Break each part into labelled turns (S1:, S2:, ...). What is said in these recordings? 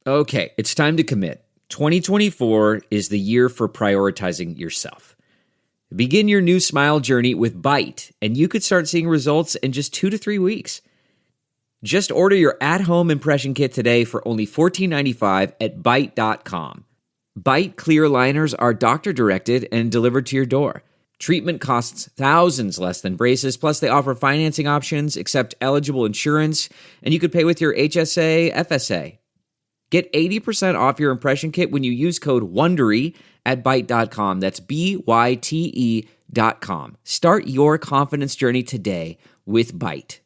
S1: Okay, it's time to commit. 2024 is the year for prioritizing yourself. Begin your new smile journey with Byte, and you could start seeing results in just 2 to 3 weeks. Just order your at-home impression kit today for only $14.95 at Byte.com. Byte clear liners are doctor-directed and delivered to your door. Treatment costs thousands less than braces, plus they offer financing options, accept eligible insurance, and you could pay with your HSA, FSA. Get 80% off your impression kit when you use code WONDERY at Byte.com. That's BYTE.com. Start your confidence journey today with Byte.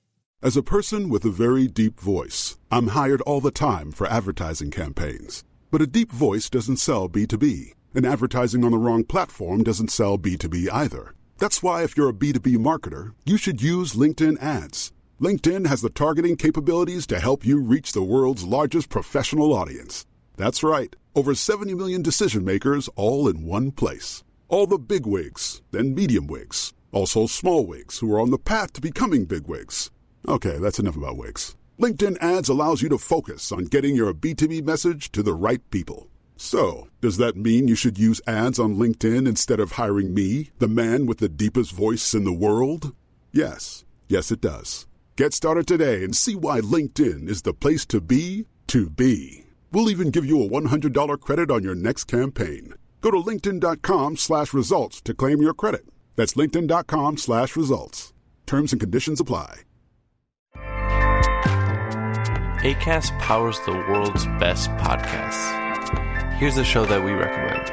S2: As a person with a very deep voice, I'm hired all the time for advertising campaigns. But a deep voice doesn't sell B2B, and advertising on the wrong platform doesn't sell B2B either. That's why if you're a B2B marketer, you should use LinkedIn ads. LinkedIn has the targeting capabilities to help you reach the world's largest professional audience. That's right, over 70 million decision makers all in one place. All the big wigs, then medium wigs, also small wigs who are on the path to becoming big wigs. Okay, that's enough about wigs. LinkedIn ads allows you to focus on getting your B2B message to the right people. So, does that mean you should use ads on LinkedIn instead of hiring me, the man with the deepest voice in the world? Yes. Yes, it does. Get started today and see why LinkedIn is the place to be to be. We'll even give you a $100 credit on your next campaign. Go to linkedin.com/results to claim your credit. That's linkedin.com/results. Terms and conditions apply.
S3: Acast powers the world's best podcasts. Here's a show that we recommend.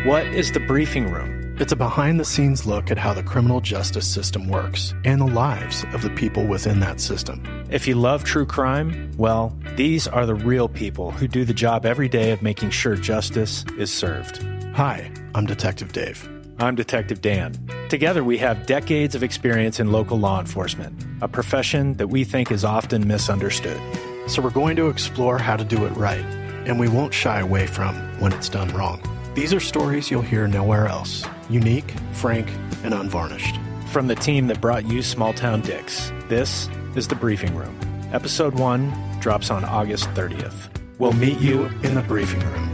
S4: What is The Briefing Room? It's a behind-the-scenes look at how the criminal justice system works and the lives of the people within that system.
S5: If you love true crime, well, these are the real people who do the job every day of making sure justice is served.
S4: Hi, I'm Detective Dave.
S5: I'm Detective Dan. Together we have decades of experience in local law enforcement, a profession that we think is often misunderstood.
S4: So we're going to explore how to do it right, and we won't shy away from when it's done wrong. These are stories you'll hear nowhere else. Unique, frank, and unvarnished.
S5: From the team that brought you Small Town Dicks, this is The Briefing Room. Episode 1 drops on August 30th.
S4: We'll meet you in the briefing room.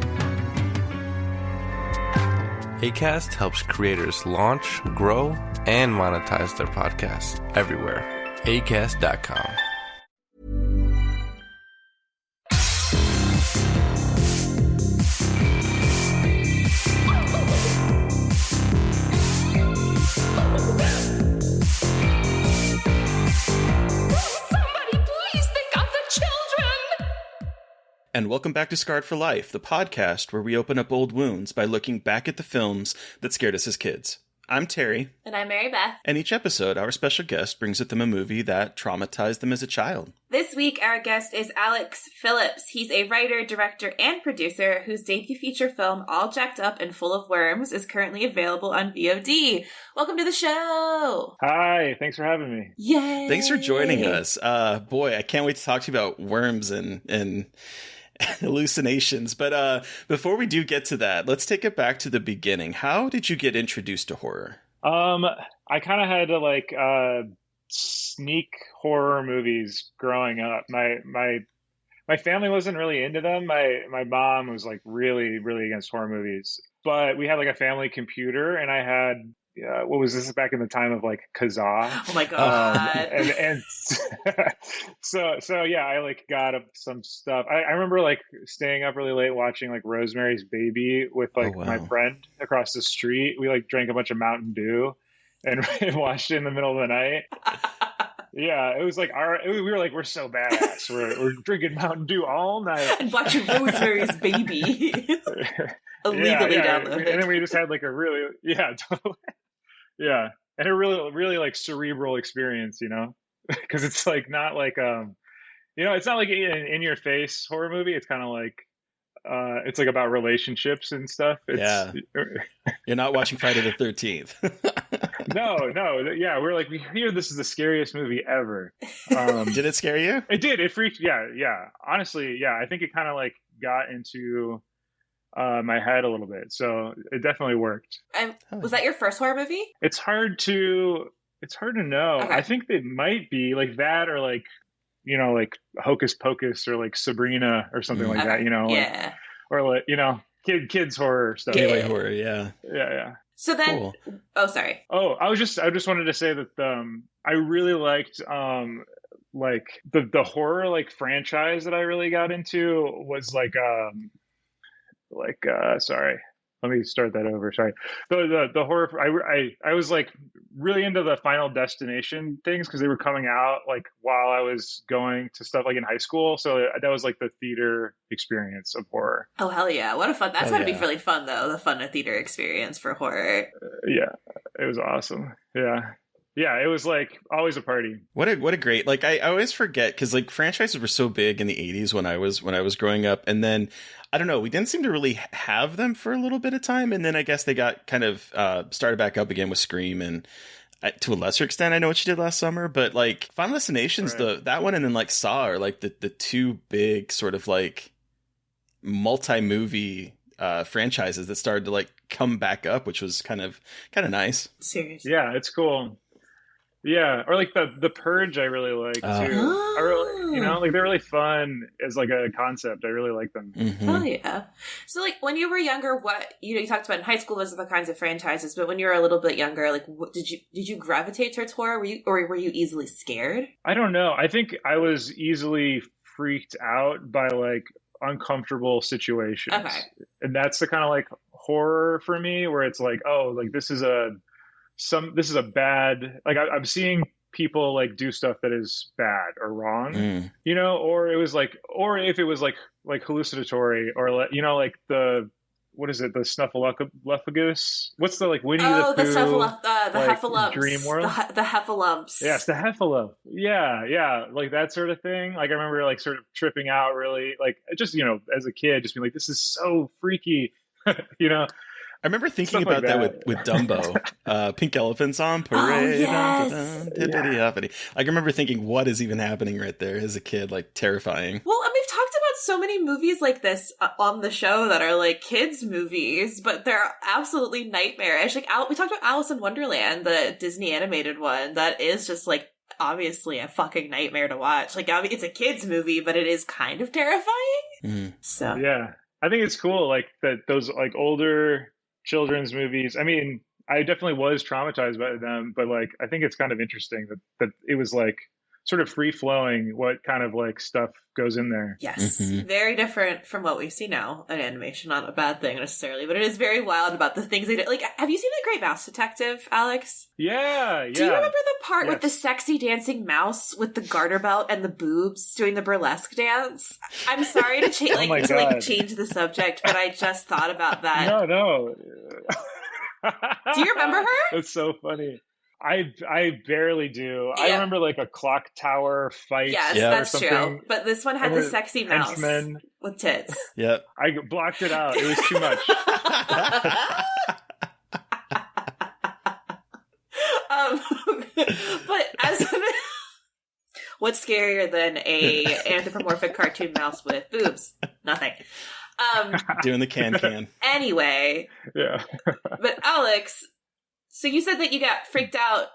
S3: Acast helps creators launch, grow, and monetize their podcasts everywhere. Acast.com.
S6: And welcome back to Scarred for Life, the podcast where we open up old wounds by looking back at the films that scared us as kids. I'm Terry.
S7: And I'm Mary Beth.
S6: And each episode, our special guest brings with them a movie that traumatized them as a child.
S7: This week, our guest is Alex Phillips. He's a writer, director, and producer whose debut feature film, All Jacked Up and Full of Worms, is currently available on VOD. Welcome to the show.
S8: Hi, thanks for having me.
S7: Yay.
S6: Thanks for joining us. Boy, I can't wait to talk to you about worms and hallucinations. But before we do get to that, let's take it back to the beginning. How did you get introduced to horror?
S8: I kind of had to sneak horror movies growing up. My family wasn't really into them. My mom was really, really against horror movies. But we had a family computer, and I had what was this back in the time of Kazaa?
S7: Oh my god!
S8: And so yeah, I got up some stuff. I remember staying up really late watching Rosemary's Baby with my friend across the street. We drank a bunch of Mountain Dew and watched it in the middle of the night. Yeah, it was we were we're so badass. We're drinking Mountain Dew all night
S7: and watching Rosemary's Baby illegally downloaded.
S8: And then we just had a really totally. Yeah, and a really cerebral experience, because it's not it's not in your face horror movie. It's kind of it's about relationships and stuff.
S6: Yeah, you're not watching Friday the 13th.
S8: No, yeah, we hear this is the scariest movie ever.
S6: Did it scare you?
S8: It did. It freaked. Yeah. Honestly, yeah, I think it kind of got into my head a little bit, so it definitely worked.
S7: Was that your first horror movie?
S8: It's hard to know. Okay. I think they might be that, or you know, like Hocus Pocus or like Sabrina or something like that, you know,
S7: yeah.
S8: or like, you know, kids horror stuff.
S6: Gateway horror, yeah.
S8: Yeah.
S7: So then,
S6: cool.
S7: Oh, sorry.
S8: Oh, I just wanted to say that I really liked like the horror like franchise that I really got into was like sorry, let me start that over. Sorry, the horror. I was like really into the Final Destination things because they were coming out like while I was going to stuff like in high school. So that was like the theater experience of horror.
S7: Oh hell yeah! What a fun. That's gotta be really fun though. The fun of theater experience for horror.
S8: Yeah, it was awesome. Yeah, it was like always a party.
S6: What a great, like I always forget because like franchises were so big in the 80s when I was growing up, and then I don't know, we didn't seem to really have them for a little bit of time, and then I guess they got kind of started back up again with Scream, and to a lesser extent I Know What You Did Last Summer, but like Final Destination's that one and then like Saw are like the two big sort of like multi-movie franchises that started to like come back up, which was kind of nice.
S7: Seriously.
S8: Yeah, it's cool. Yeah, or like the Purge, I really like too. I really, you know, like they're really fun as like a concept. I really like them.
S6: Mm-hmm.
S7: Oh yeah. So like when you were younger, what you talked about in high school, those are the kinds of franchises. But when you were a little bit younger, like what, did you gravitate towards horror? Were you easily scared?
S8: I don't know. I think I was easily freaked out by like uncomfortable situations.
S7: Okay.
S8: And that's the kind of like horror for me, where it's like, oh, like this is a bad, like I'm seeing people like do stuff that is bad or wrong, you know, or if it was like hallucinatory or like, you know, like what is it? The snuffleupagus? What's the like Winnie the Pooh?
S7: The
S8: like,
S7: heffalumps.
S8: Dream World?
S7: The heffalumps.
S8: Yes, the heffalump. Yeah, like that sort of thing. Like I remember like sort of tripping out really, like just, you know, as a kid, just being like, this is so freaky, you know.
S6: I remember thinking about that with Dumbo, Pink Elephants on Parade.
S7: Oh, yes.
S6: I remember thinking, what is even happening right there as a kid? Like terrifying.
S7: Well, and we've talked about so many movies like this on the show that are like kids movies, but they're absolutely nightmarish. Like we talked about Alice in Wonderland, the Disney animated one, that is just like obviously a fucking nightmare to watch. Like it's a kids movie, but it is kind of terrifying.
S6: Mm-hmm.
S7: So
S8: yeah, I think it's cool like that those like older children's movies. I mean, I definitely was traumatized by them, but like I think it's kind of interesting that it was like sort of free flowing what kind of like stuff goes in there.
S7: Yes, very different from what we see now in animation. Not a bad thing necessarily, but it is very wild about the things they do. Like, have you seen The Great Mouse Detective, Alex?
S8: Yeah.
S7: Do you remember the part with the sexy dancing mouse with the garter belt and the boobs doing the burlesque dance? I'm sorry to change the subject, but I just thought about that.
S8: No.
S7: Do you remember her?
S8: That's so funny. I barely do.
S7: Yeah.
S8: I remember like a clock tower fight.
S7: Yes, that's true. But this one had the sexy mouse with tits.
S6: Yep.
S8: I blocked it out. It was too much.
S7: But what's scarier than a anthropomorphic cartoon mouse with boobs? Nothing.
S6: Doing the can.
S7: Anyway.
S8: Yeah.
S7: But Alex, so you said that you got freaked out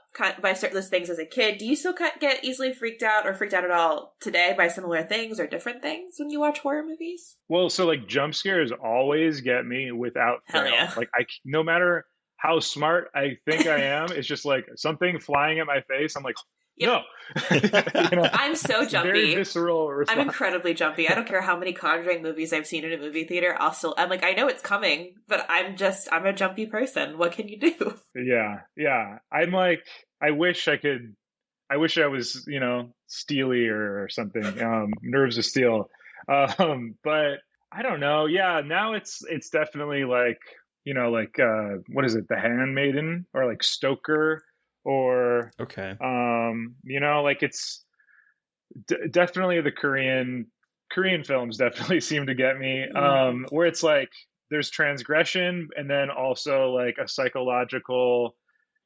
S7: by certain things as a kid. Do you still get easily freaked out or freaked out at all today by similar things or different things when you watch horror movies?
S8: Well, so like jump scares always get me without fail.
S7: Yeah.
S8: Like no matter how smart I think I am, it's just like something flying at my face. I'm like, no. You know,
S7: I'm so jumpy.
S8: Very visceral response.
S7: I'm incredibly jumpy. I don't care how many Conjuring movies I've seen in a movie theater. I'm like, I know it's coming, but I'm a jumpy person. What can you do?
S8: Yeah. I'm like, I wish I was, you know, steely or something, nerves of steel. But I don't know. Yeah. Now it's definitely like, you know, like, what is it? The Handmaiden or like Stoker or,
S6: okay.
S8: You know, like it's definitely the Korean films definitely seem to get me, where it's like there's transgression and then also like a psychological,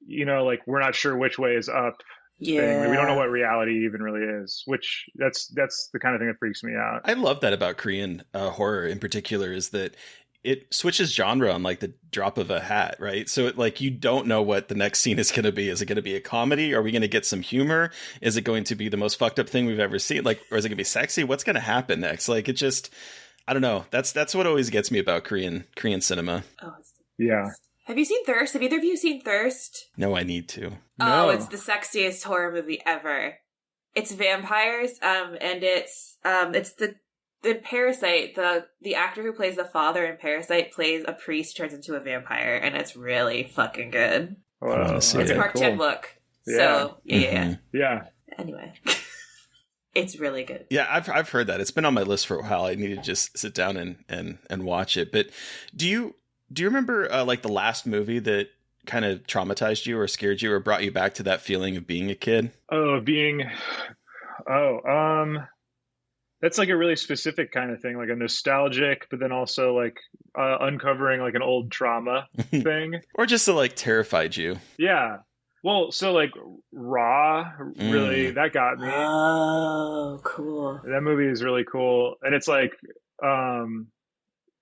S8: you know, like we're not sure which way is up thing. We don't know what reality even really is, which that's the kind of thing that freaks me out.
S6: I love that about Korean horror in particular, is that it switches genre on like the drop of a hat, right? So it, like, you don't know what the next scene is going to be. Is it going to be a comedy? Are we going to get some humor? Is it going to be the most fucked up thing we've ever seen? Like, or is it going to be sexy? What's going to happen next? Like, it just, I don't know. That's what always gets me about Korean cinema.
S7: Oh,
S8: yeah.
S7: Have you seen Thirst? Have either of you seen Thirst?
S6: No, I need to.
S7: Oh, it's the sexiest horror movie ever. It's vampires, and it's the Parasite, the actor who plays the father in Parasite plays a priest, turns into a vampire, and it's really fucking good.
S8: Wow.
S7: It's Park Chan-wook.
S8: Yeah.
S7: So yeah.
S8: Anyway.
S7: It's really good.
S6: Yeah, I've heard that. It's been on my list for a while. I need to just sit down and watch it. But do you remember like the last movie that kind of traumatized you or scared you or brought you back to that feeling of being a kid?
S8: That's like a really specific kind of thing, like a nostalgic, but then also like uncovering like an old trauma thing.
S6: Or just to like terrified you.
S8: Yeah. Well, so like Raw, really, that got me.
S7: Oh, cool.
S8: That movie is really cool. And it's like,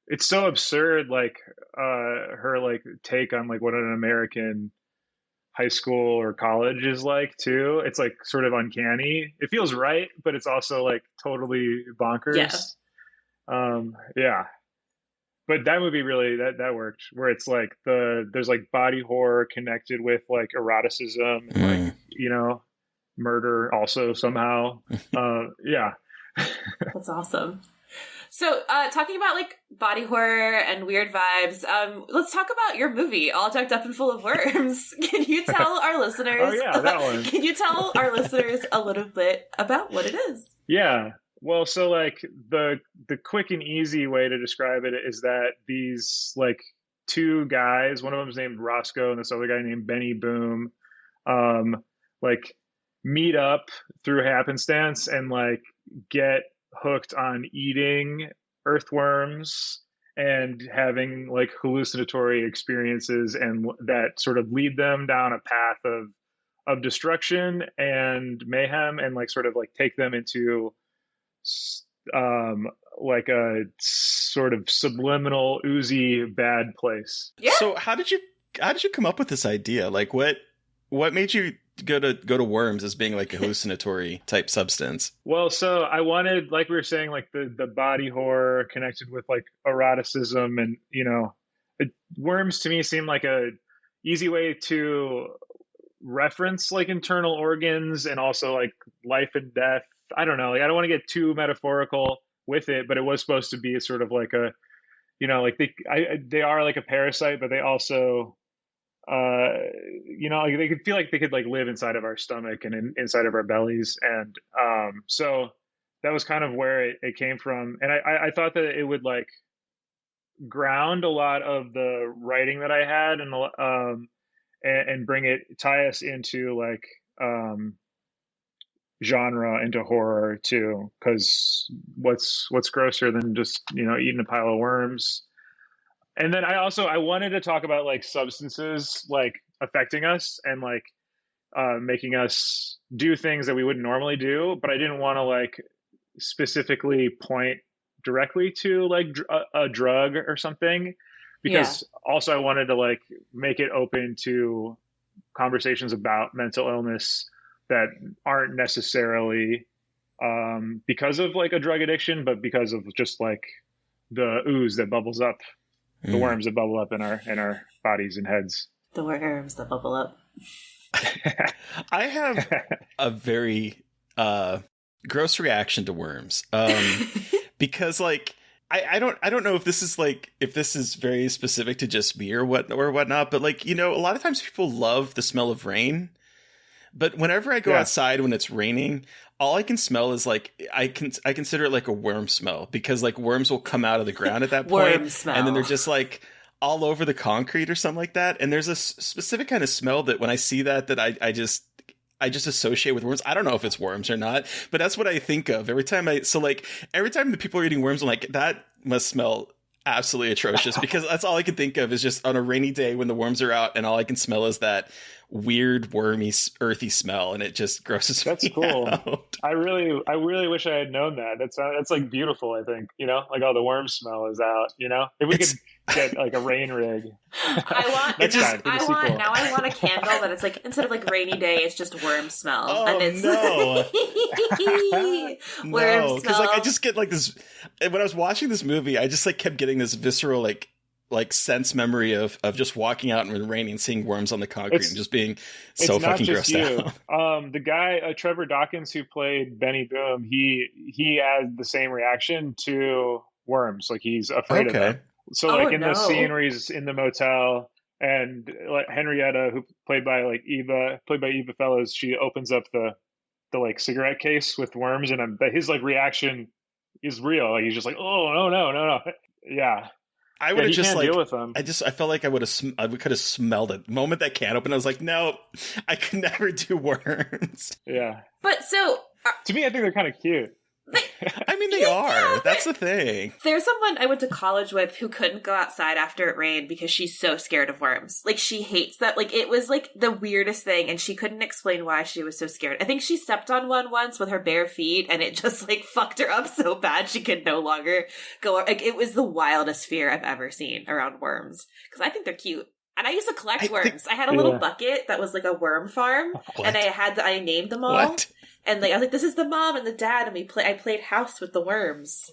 S8: it's so absurd, like her like take on like what an American high school or college is like too. It's like sort of uncanny. It feels right, but it's also like totally bonkers. Yeah. But that movie really that worked, where it's like there's like body horror connected with like eroticism, and like, you know, murder also somehow. Yeah.
S7: That's awesome. So, talking about like body horror and weird vibes, let's talk about your movie, All Jacked Up and Full of Worms. Can you tell our listeners?
S8: Oh yeah, that one.
S7: Can you tell our listeners a little bit about what it is?
S8: Yeah. Well, so like the quick and easy way to describe it is that these like two guys, one of them is named Roscoe and this other guy named Benny Boom, like meet up through happenstance and like get hooked on eating earthworms and having like hallucinatory experiences, and that sort of lead them down a path of destruction and mayhem, and like sort of like take them into like a sort of subliminal oozy bad place.
S6: Yeah. So how did you come up with this idea? Like what made you go to worms as being like a hallucinatory type substance?
S8: Well, so I wanted, like we were saying, like the body horror connected with like eroticism, and you know, worms to me seem like a easy way to reference like internal organs and also like life and death. I don't know, like I don't want to get too metaphorical with it, but it was supposed to be sort of like a, you know, like they are like a parasite, but they also you know, like they could feel like they could like live inside of our stomach and inside of our bellies. And so that was kind of where it came from. And I thought that it would like ground a lot of the writing that I had, and tie us into like genre, into horror too, because what's grosser than just, you know, eating a pile of worms. And then I wanted to talk about like substances like affecting us and like making us do things that we wouldn't normally do, but I didn't want to like specifically point directly to like a drug or something, because also I wanted to like make it open to conversations about mental illness that aren't necessarily because of like a drug addiction, but because of just like the ooze that bubbles up. The worms that bubble up in our bodies and heads.
S7: The worms that bubble up.
S6: I have a very gross reaction to worms, because like I don't know if this is very specific to just me or whatnot, but like, you know, a lot of times people love the smell of rain. But whenever I go outside when it's raining, all I can smell is like I consider it like a worm smell, because like worms will come out of the ground at that point,
S7: worm smell.
S6: And then they're just like all over the concrete or something like that. And there's a specific kind of smell that when I see that I just associate with worms. I don't know if it's worms or not, but that's what I think of every time the people are eating worms, I'm like, that must smell absolutely atrocious, because that's all I can think of is just on a rainy day when the worms are out and all I can smell is that weird, wormy, earthy smell, and it just grosses
S8: That's
S6: me
S8: cool.
S6: out.
S8: I really wish I had known that. That's like beautiful. I think, like all the worm smell is out. If we could get like a rain rig.
S7: I want a candle that it's like, instead of like rainy day, it's just worm smell.
S6: Oh,
S7: and it's
S6: no.
S7: worm
S6: because
S7: smell.
S6: I just get like this. When I was watching this movie, I just like kept getting this visceral like sense memory of just walking out in the rain and seeing worms on the concrete and just being so fucking grossed out.
S8: The guy Trevor Dawkins, who played Benny Boom, he had the same reaction to worms. Like, he's afraid of them. So the scene where he's in the motel and like Henrietta, who played by Eva Fellows, she opens up the like cigarette case with worms, and his like reaction is real. Like, he's just like, oh no. Yeah.
S6: I would have just like
S8: deal with them.
S6: I felt like I could have smelled it. The moment that can opened, I was like, no, I could never do worms.
S8: Yeah.
S7: But so
S8: to me, I think they're kind of cute.
S6: I mean, they are. That's the thing.
S7: There's someone I went to college with who couldn't go outside after it rained because she's so scared of worms. Like, she hates that. Like, it was like the weirdest thing, and she couldn't explain why she was so scared. I think she stepped on one once with her bare feet, and it just like fucked her up so bad she could no longer go. Like, it was the wildest fear I've ever seen around worms, because I think they're cute. And I used to collect worms. I had a little bucket that was like a worm farm, and I named them all.
S6: What?
S7: And I was like, this is the mom and the dad, and I played house with the worms.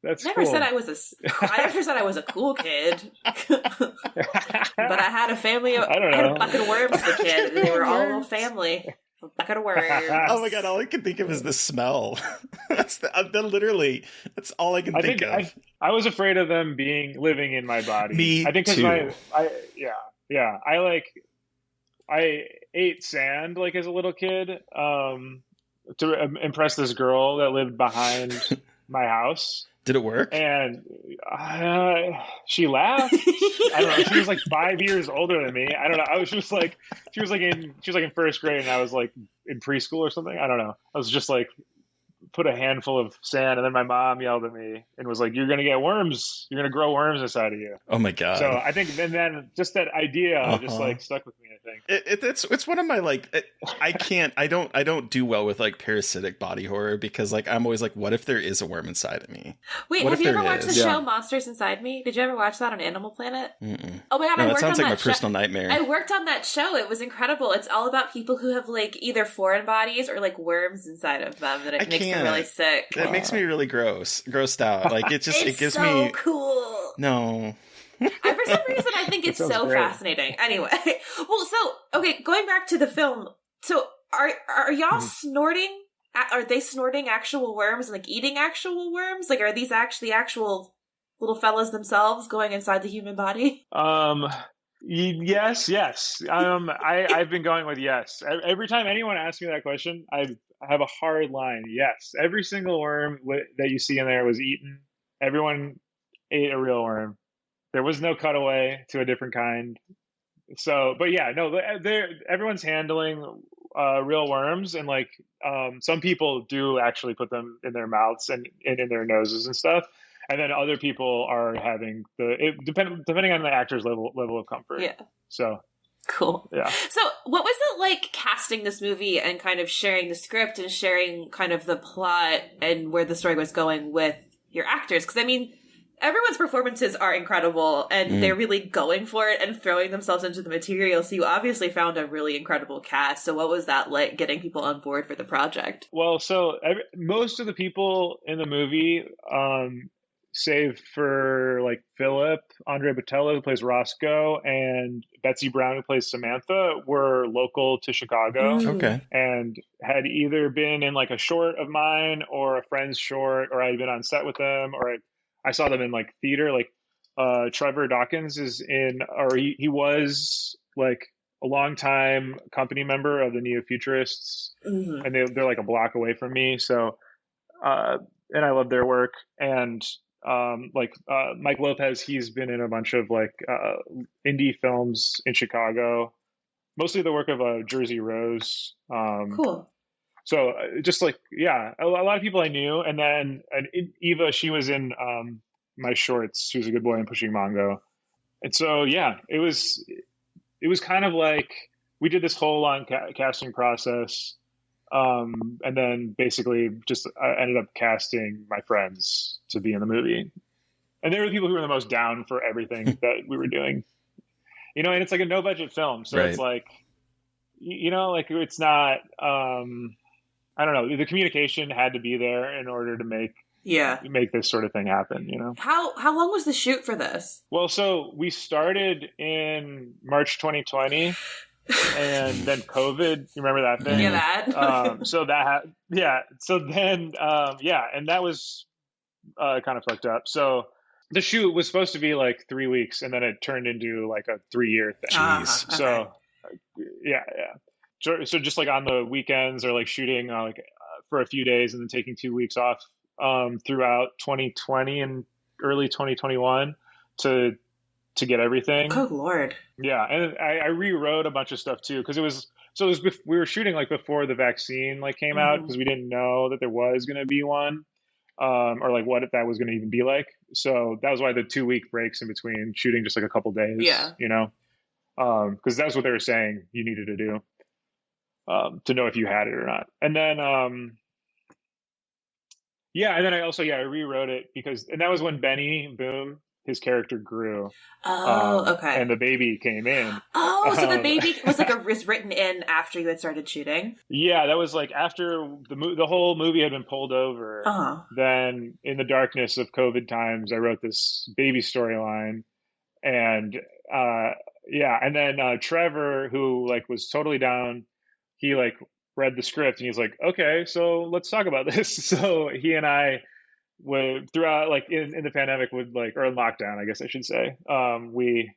S8: That's
S7: never
S8: cool.
S7: said I was a cool kid. But I had a family. I had a bucket of worms as a kid, and they were all a family. A bucket of worms.
S6: Oh my god! All I can think of is the smell. That's all I can think of.
S8: I was afraid of them living in my body.
S6: Me
S8: I think
S6: too.
S8: I ate sand like as a little kid to impress this girl that lived behind my house.
S6: Did it work?
S8: And she laughed. I don't know. She was like 5 years older than me. I don't know. She was like in first grade, and I was like in preschool or something. I don't know. I was just like put a handful of sand, and then my mom yelled at me and was like, "You're gonna get worms. You're gonna grow worms inside of you."
S6: Oh my god!
S8: So I think then just that idea just like stuck with me. I think
S6: it's one of my I don't do well with like parasitic body horror, because like I'm always like, what if there is a worm inside of me?
S7: Wait, have you ever watched the show Monsters Inside Me? Did you ever watch that on Animal Planet?
S6: Mm-mm.
S7: Oh my god,
S6: that sounds like my personal nightmare.
S7: I worked on that show. It was incredible. It's all about people who have like either foreign bodies or like worms inside of them, that it makes them really sick.
S6: That makes me really grossed out. Like, it gives
S7: so
S6: me
S7: cool.
S6: No.
S7: For some reason, I think it's so fascinating. Anyway, well, so okay, going back to the film. So, are y'all snorting? Are they snorting actual worms and like eating actual worms? Like, are these actually actual little fellas themselves going inside the human body?
S8: Yes. I've been going with yes. Every time anyone asks me that question, I have a hard line. Yes, every single worm that you see in there was eaten. Everyone ate a real worm. There was no cutaway to a different kind. So, but yeah, no, everyone's handling real worms, and like some people do actually put them in their mouths and in their noses and stuff, and then other people are having depending on the actor's level of comfort.
S7: Yeah.
S8: So
S7: cool.
S8: Yeah.
S7: So what was it like casting this movie and kind of sharing the script and sharing kind of the plot and where the story was going with your actors? Because I mean, everyone's performances are incredible, and they're really going for it and throwing themselves into the material. So you obviously found a really incredible cast. So what was that like, getting people on board for the project?
S8: Well, so most of the people in the movie, save for like Philip, Andre Botello, who plays Roscoe, and Betsy Brown, who plays Samantha, were local to Chicago.
S6: Okay.
S8: And had either been in like a short of mine or a friend's short, or I'd been on set with them, or I saw them in like theater. Like Trevor Dawkins is in, or he was like a long-time company member of the Neo-Futurists, and they're like a block away from me. So, and I love their work. And Mike Lopez, he's been in a bunch of like indie films in Chicago, mostly the work of Jersey Rose.
S7: Cool.
S8: So just like, yeah, a lot of people I knew. And then Eva, she was in my shorts. She was a good boy in Pushing Mongo. And so, yeah, it was kind of like we did this whole long casting process. And then basically just I ended up casting my friends to be in the movie. And they were the people who were the most down for everything that we were doing. You know, and it's like a no budget film. So
S6: Right.
S8: It's like, you know, like it's not, I don't know. The communication had to be there in order to make this sort of thing happen, you know?
S7: How long was the shoot for this?
S8: Well, so we started in March 2020 and then COVID, you remember that thing?
S7: Yeah, that.
S8: So then, and that was kind of fucked up. So the shoot was supposed to be like 3 weeks, and then it turned into like a 3-year thing.
S6: Jeez.
S7: Okay.
S8: So, yeah. So just like on the weekends or like shooting for a few days and then taking 2 weeks off throughout 2020 and early 2021 to get everything.
S7: Good Lord.
S8: Yeah, and I rewrote a bunch of stuff too because we were shooting like before the vaccine like came out because we didn't know that there was going to be one. Or like what if that was going to even be like. So that was why the 2-week breaks in between shooting just like a couple days, you know, because that's what they were saying you needed to do to know if you had it or not. And then, and then I rewrote it and that was when Benny Boom, his character grew.
S7: Oh, okay.
S8: And the baby came in.
S7: Oh, so the baby was written in after you had started shooting?
S8: Yeah, that was like after the whole movie had been pulled over. Then in the darkness of COVID times, I wrote this baby storyline. And and then Trevor, who like was totally down, he like read the script and he's like, okay, so let's talk about this. So he and I would throughout like in the pandemic or in lockdown, I guess I should say, we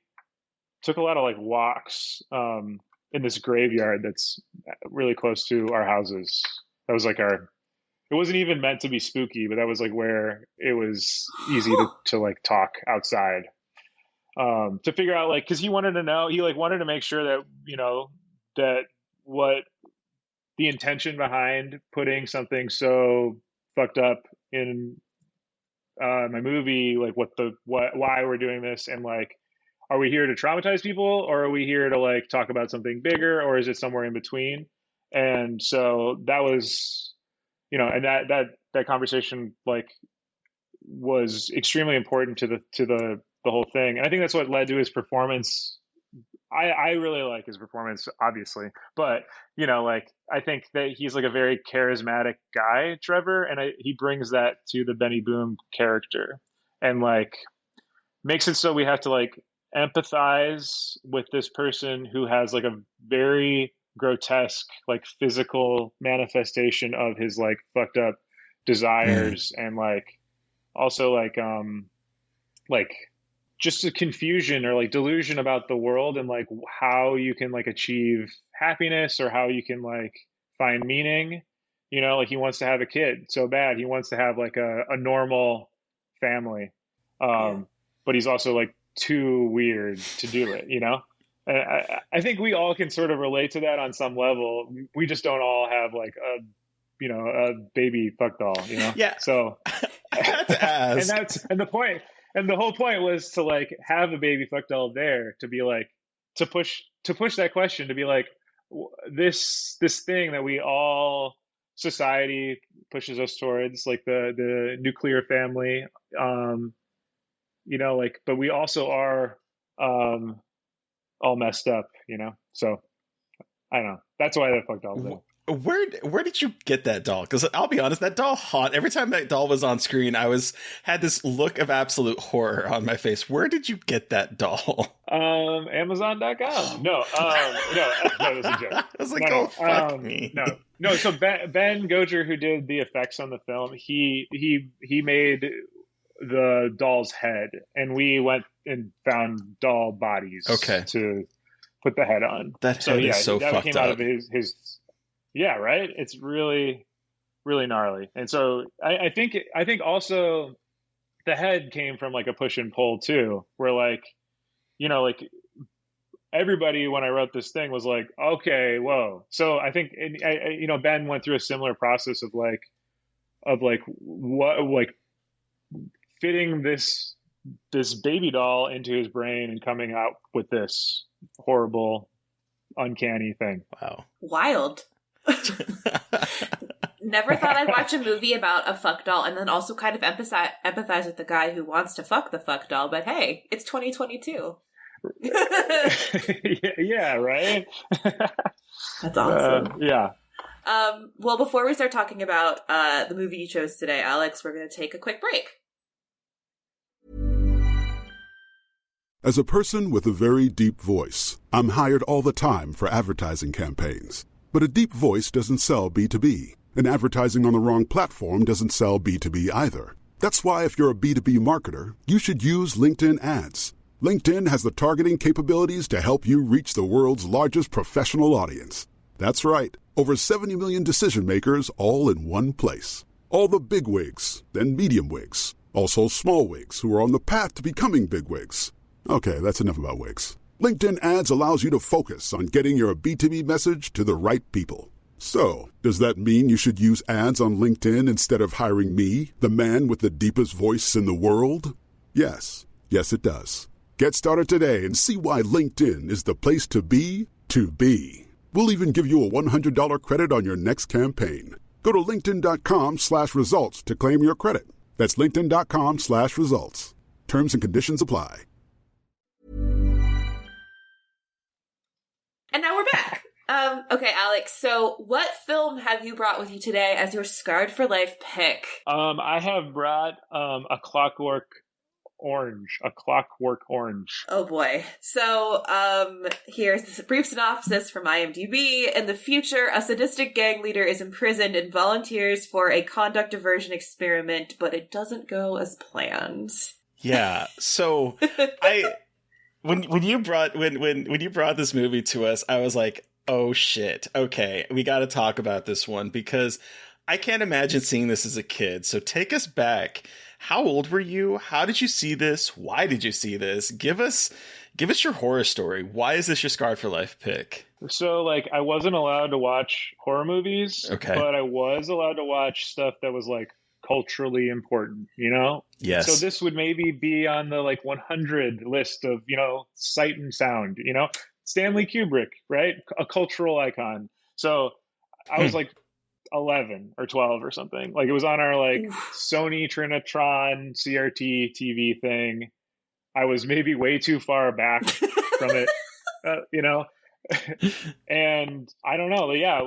S8: took a lot of like walks in this graveyard that's really close to our houses. That was like it wasn't even meant to be spooky, but that was like where it was easy to like talk outside to figure out like, cause he wanted to make sure that, you know, that what the intention behind putting something so fucked up in my movie, like why we're doing this, and like, are we here to traumatize people, or are we here to like talk about something bigger, or is it somewhere in between? And so that was, you know, and that conversation like was extremely important to the whole thing, and I think that's what led to his performance. I really like his performance, obviously, but you know, like I think that he's like a very charismatic guy, Trevor, and he brings that to the Benny Boom character, and like makes it so we have to like empathize with this person who has like a very grotesque like physical manifestation of his like fucked up desires and like also like just a confusion or like delusion about the world and like how you can like achieve happiness or how you can like find meaning, you know, like he wants to have a kid so bad. He wants to have like a normal family. But he's also like too weird to do it, you know? And I think we all can sort of relate to that on some level. We just don't all have like a baby fuck doll, you know?
S6: Yeah.
S8: So
S6: I had to ask.
S8: And the whole point was to like have a baby fuck doll there to be like, to push that question, to be like, this thing that we all, society pushes us towards, like the nuclear family, you know, like, but we also are all messed up, you know? So I don't know. That's why the fuck doll's there.
S6: Where did you get that doll? Because I'll be honest, that doll every time that doll was on screen, had this look of absolute horror on my face. Where did you get that doll?
S8: Amazon.com. No, that's a joke.
S6: I was like, fuck me.
S8: No. So Ben Goger, who did the effects on the film, he made the doll's head, and we went and found doll bodies.
S6: Okay.
S8: To put the head on.
S6: That head is so
S8: that
S6: fucked
S8: came
S6: up.
S8: out of his. Yeah, right. It's really, really gnarly. And so I think also the head came from like a push and pull too, where like, you know, like everybody when I wrote this thing was like, okay, whoa. So I think, you know, Ben went through a similar process of what, like fitting this baby doll into his brain and coming out with this horrible uncanny thing.
S6: Wow.
S7: Wild. Never thought I'd watch a movie about a fuck doll and then also kind of empathize with the guy who wants to fuck the fuck doll. But hey, it's 2022.
S8: Yeah, right?
S7: That's awesome.
S8: Yeah.
S7: Well, before we start talking about the movie you chose today, Alex, we're going to take a quick break.
S2: As a person with a very deep voice, I'm hired all the time for advertising campaigns. But a deep voice doesn't sell B2B, and advertising on the wrong platform doesn't sell B2B either. That's why if you're a B2B marketer, you should use LinkedIn ads. LinkedIn has the targeting capabilities to help you reach the world's largest professional audience. That's right, over 70 million decision makers all in one place. All the big wigs, then medium wigs, also small wigs who are on the path to becoming big wigs. Okay, that's enough about wigs. LinkedIn ads allows you to focus on getting your B2B message to the right people. So, does that mean you should use ads on LinkedIn instead of hiring me, the man with the deepest voice in the world? Yes. Yes, it does. Get started today and see why LinkedIn is the place to be to be. We'll even give you a $100 credit on your next campaign. Go to linkedin.com/results to claim your credit. That's linkedin.com/results. Terms and conditions apply.
S7: And now we're back. Okay, Alex, so what film have you brought with you today as your Scarred for Life pick?
S8: I have brought a Clockwork Orange.
S7: Oh boy. So, here's the brief synopsis from IMDb. In the future, a sadistic gang leader is imprisoned and volunteers for a conduct diversion experiment, but it doesn't go as planned.
S6: Yeah. So when you brought this movie to us, I was like, oh shit. Okay, we got to talk about this one because I can't imagine seeing this as a kid. So take us back. How old were you? How did you see this? Why did you see this? Give us your horror story. Why is this your Scarred for Life pick?
S8: So, like, I wasn't allowed to watch horror movies,
S6: okay,
S8: but I was allowed to watch stuff that was, like, culturally important, you know?
S6: Yes.
S8: So this would maybe be on the, like, 100 list of, you know, sight and sound, you know? Stanley Kubrick, right? A cultural icon. So I was, like, 11 or 12 or something. Like, it was on our, like, Sony Trinitron CRT TV thing. I was maybe way too far back from it, you know? And I don't know. Yeah,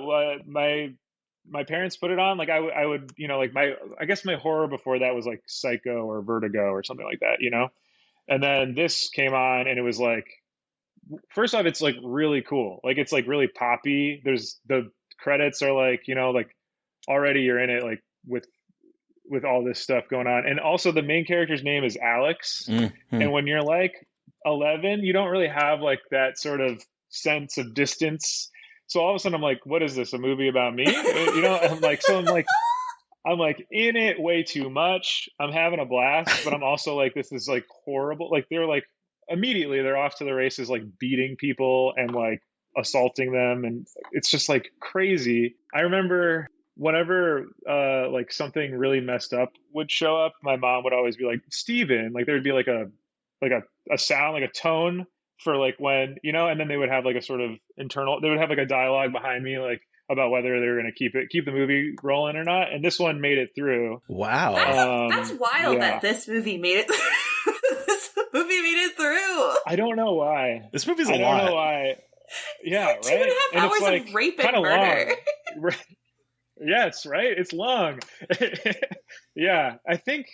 S8: my parents put it on. Like, I would, you know, like, I guess my horror before that was like Psycho or Vertigo or something like that, you know? And then this came on and it was like, first off, it's like really cool. Like, it's like really poppy. There's the credits are like, you know, like already you're in it, like with all this stuff going on. And also the main character's name is Alex. Mm-hmm. And when you're like 11, you don't really have like that sort of sense of distance. So all of a sudden I'm like, what is this? A movie about me? You know, I'm like in it way too much. I'm having a blast, but I'm also like, this is like horrible. Like, they're like, immediately they're off to the races, like beating people and like assaulting them. And it's just like crazy. I remember whenever like something really messed up would show up, my mom would always be like, Steven, like there'd be like a sound, like a tone for like when, you know, and then they would have like a sort of internal, they would have like a dialogue behind me, like about whether they were going to keep the movie rolling or not. And this one made it through.
S6: Wow.
S7: That's wild that this movie made it. This movie made it through.
S8: I don't know why.
S6: This movie's a lot.
S8: I don't know why. Yeah,
S7: it's like
S8: right.
S7: 2.5 hours
S8: it's like
S7: of rape and murder.
S8: Long. Yes, right. It's long. Yeah, I think,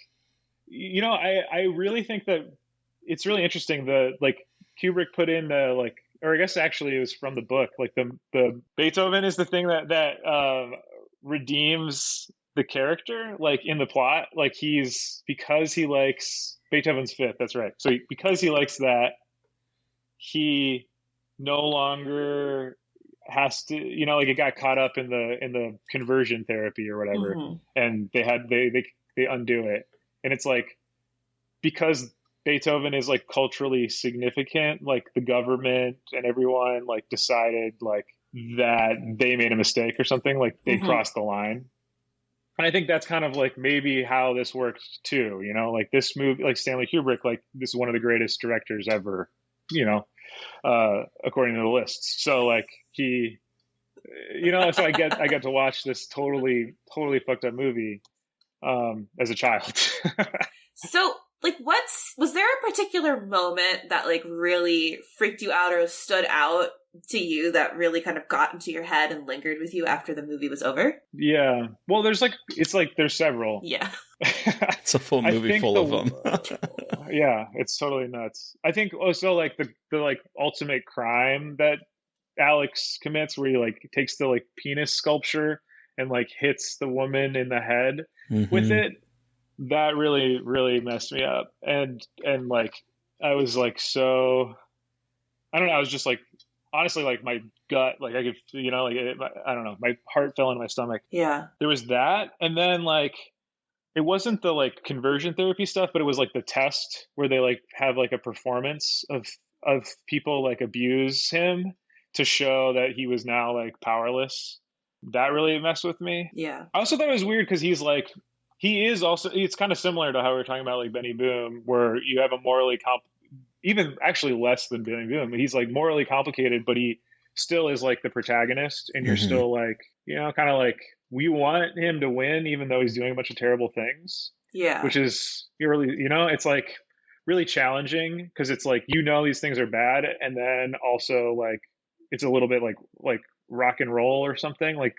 S8: you know, I really think that it's really interesting. The like Kubrick put in the like, or I guess actually it was from the book. Like the Beethoven is the thing that redeems the character, like in the plot. Like because he likes Beethoven's Fifth. That's right. So because he likes that, he no longer has to, you know, like it got caught up in the conversion therapy or whatever, and they undo it, and it's like because Beethoven is like culturally significant, like the government and everyone like decided like that they made a mistake or something, like they crossed the line. And I think that's kind of like maybe how this works too, you know, like this movie, like Stanley Kubrick, like this is one of the greatest directors ever, you know, according to the lists. So like he, so I get to watch this totally fucked up movie as a child.
S7: So, like, was there a particular moment that, like, really freaked you out or stood out to you that really kind of got into your head and lingered with you after the movie was over?
S8: Yeah. Well, there's several.
S7: Yeah.
S6: It's a full movie full of them.
S8: Yeah, it's totally nuts. I think also, like, the like, ultimate crime that Alex commits, where he, like, takes the, like, penis sculpture and, like, hits the woman in the head with it. That really, really messed me up. And like, I was like, so, I don't know. I was just like, honestly, like my gut, like I could, I don't know, my heart fell in my stomach.
S7: Yeah.
S8: There was that. And then like, it wasn't the like conversion therapy stuff, but it was like the test where they like have like a performance of people like abuse him to show that he was now like powerless. That really messed with me.
S7: Yeah.
S8: I also thought it was weird because he is also, it's kind of similar to how we were talking about like Benny Boom, where you have a morally even actually less than Benny Boom. He's like morally complicated, but he still is like the protagonist, and you're still like, kind of like, we want him to win, even though he's doing a bunch of terrible things.
S7: Yeah.
S8: Which is really, it's like really challenging because it's like, these things are bad. And then also like, it's a little bit like rock and roll or something, like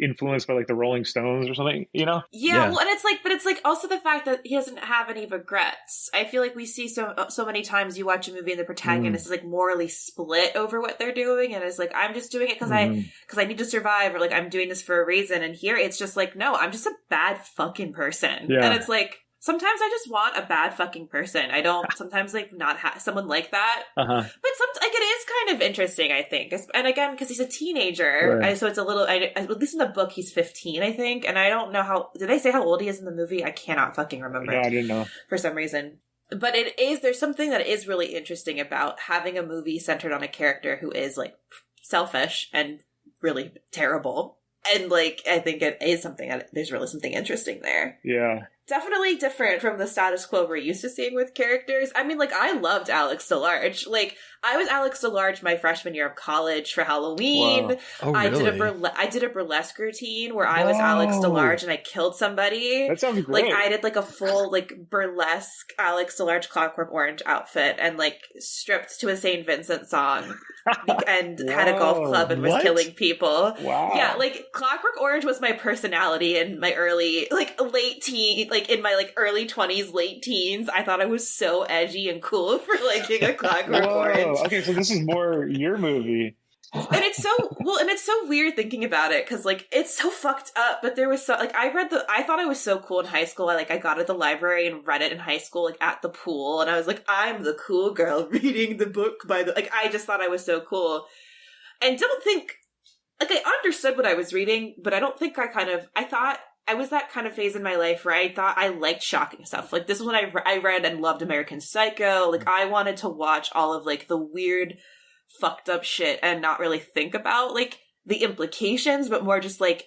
S8: influenced by like the Rolling Stones or something,
S7: Yeah, well, and it's like also the fact that he doesn't have any regrets. I feel like we see so many times you watch a movie and the protagonist is like morally split over what they're doing, and it's like, I'm just doing it because I need to survive, or like I'm doing this for a reason. And here it's just like, no, I'm just a bad fucking person. And it's like, sometimes I just want a bad fucking person. I don't sometimes like not have someone like that. But like it is kind of interesting, I think. And again, because he's a teenager, so it's a little. At least in the book, he's 15, I think. And I don't know how. Did they say how old he is in the movie? I cannot fucking remember.
S8: No, I didn't know
S7: for some reason. But there's something that is really interesting about having a movie centered on a character who is like selfish and really terrible. And like, I think it is something that there's really something interesting there.
S8: Yeah.
S7: Definitely different from the status quo we're used to seeing with characters. I mean, like, I loved Alex DeLarge. Like, I was Alex DeLarge my freshman year of college for Halloween.
S6: Whoa. Oh, really?
S7: I did a burlesque routine where I was Alex DeLarge and I killed somebody.
S8: That sounds great.
S7: Like, I did like a full like burlesque Alex DeLarge Clockwork Orange outfit and like stripped to a St. Vincent song and had a golf club and was killing people.
S8: Wow.
S7: Yeah, like Clockwork Orange was my personality in my early, like late teen, like in my like early 20s, late teens. I thought I was so edgy and cool for liking a Clockwork Orange.
S8: Okay, so this is more your movie.
S7: And it's so weird thinking about it because like it's so fucked up. But there was so like I thought I was so cool in high school. I got at the library and read it in high school, like at the pool, and I was like, I'm the cool girl reading the book I just thought I was so cool, and don't think like I understood what I was reading, but I don't think I thought I was that kind of phase in my life where I thought I liked shocking stuff. Like this is when I read and loved American Psycho. Like I wanted to watch all of like the weird, fucked up shit and not really think about like the implications, but more just like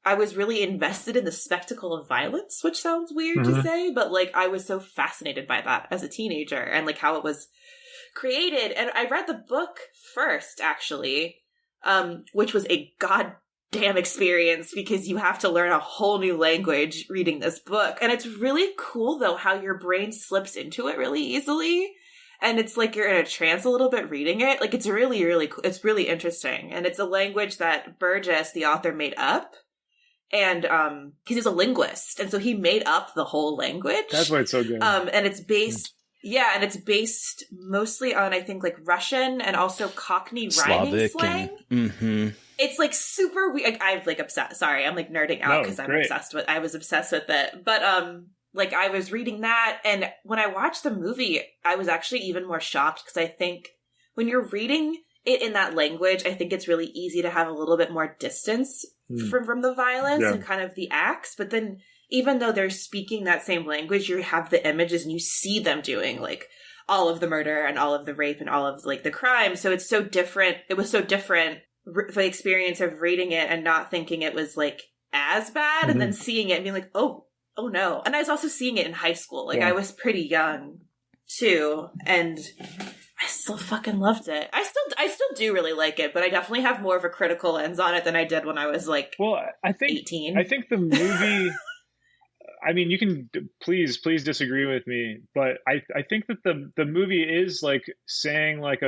S7: I was really invested in the spectacle of violence, which sounds weird to say, but like I was so fascinated by that as a teenager and like how it was created. And I read the book first, actually, which was a goddamn experience because you have to learn a whole new language reading this book. And it's really cool though how your brain slips into it really easily. And it's like you're in a trance a little bit reading it. Like it's really, really cool. It's really interesting. And it's a language that Burgess, the author, made up. And because he's a linguist. And so he made up the whole language.
S8: That's why it's so good.
S7: And it's based mostly on, I think, like Russian and also Cockney rhyming slang. It's like super weird. I'm like obsessed. Sorry, I'm like nerding out because I was obsessed with it. But like I was reading that, and when I watched the movie, I was actually even more shocked because I think when you're reading it in that language, I think it's really easy to have a little bit more distance from the violence and kind of the acts. But then even though they're speaking that same language, you have the images and you see them doing like all of the murder and all of the rape and all of like the crime. So it's so different. It was so different for the experience of reading it and not thinking it was like as bad and then seeing it and being like, oh no. And I was also seeing it in high school. Like I was pretty young too. And still fucking loved it. I still do really like it, but I definitely have more of a critical lens on it than I did when I was like,
S8: I think
S7: 18.
S8: I think the movie. I mean, you can please disagree with me, but I think that the movie is like saying like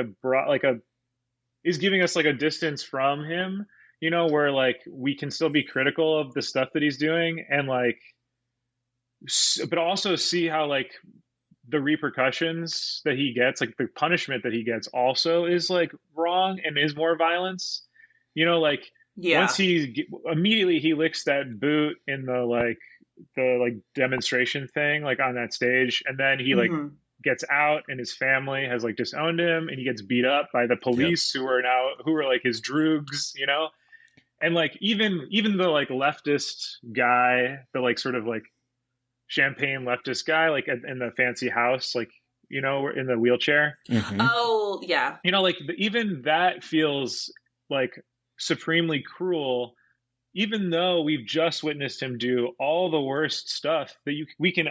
S8: is giving us like a distance from him, where like we can still be critical of the stuff that he's doing, and like, but also see how like the repercussions that he gets, like the punishment that he gets, also is like wrong and is more violence. Like once immediately he licks that boot in the demonstration thing, like on that stage, and then he like gets out and his family has like disowned him, and he gets beat up by the police who are like his droogs, and like even the like leftist guy, the like sort of like champagne leftist guy, like in the fancy house, like in the wheelchair.
S7: Oh yeah,
S8: like even that feels like supremely cruel, even though we've just witnessed him do all the worst stuff that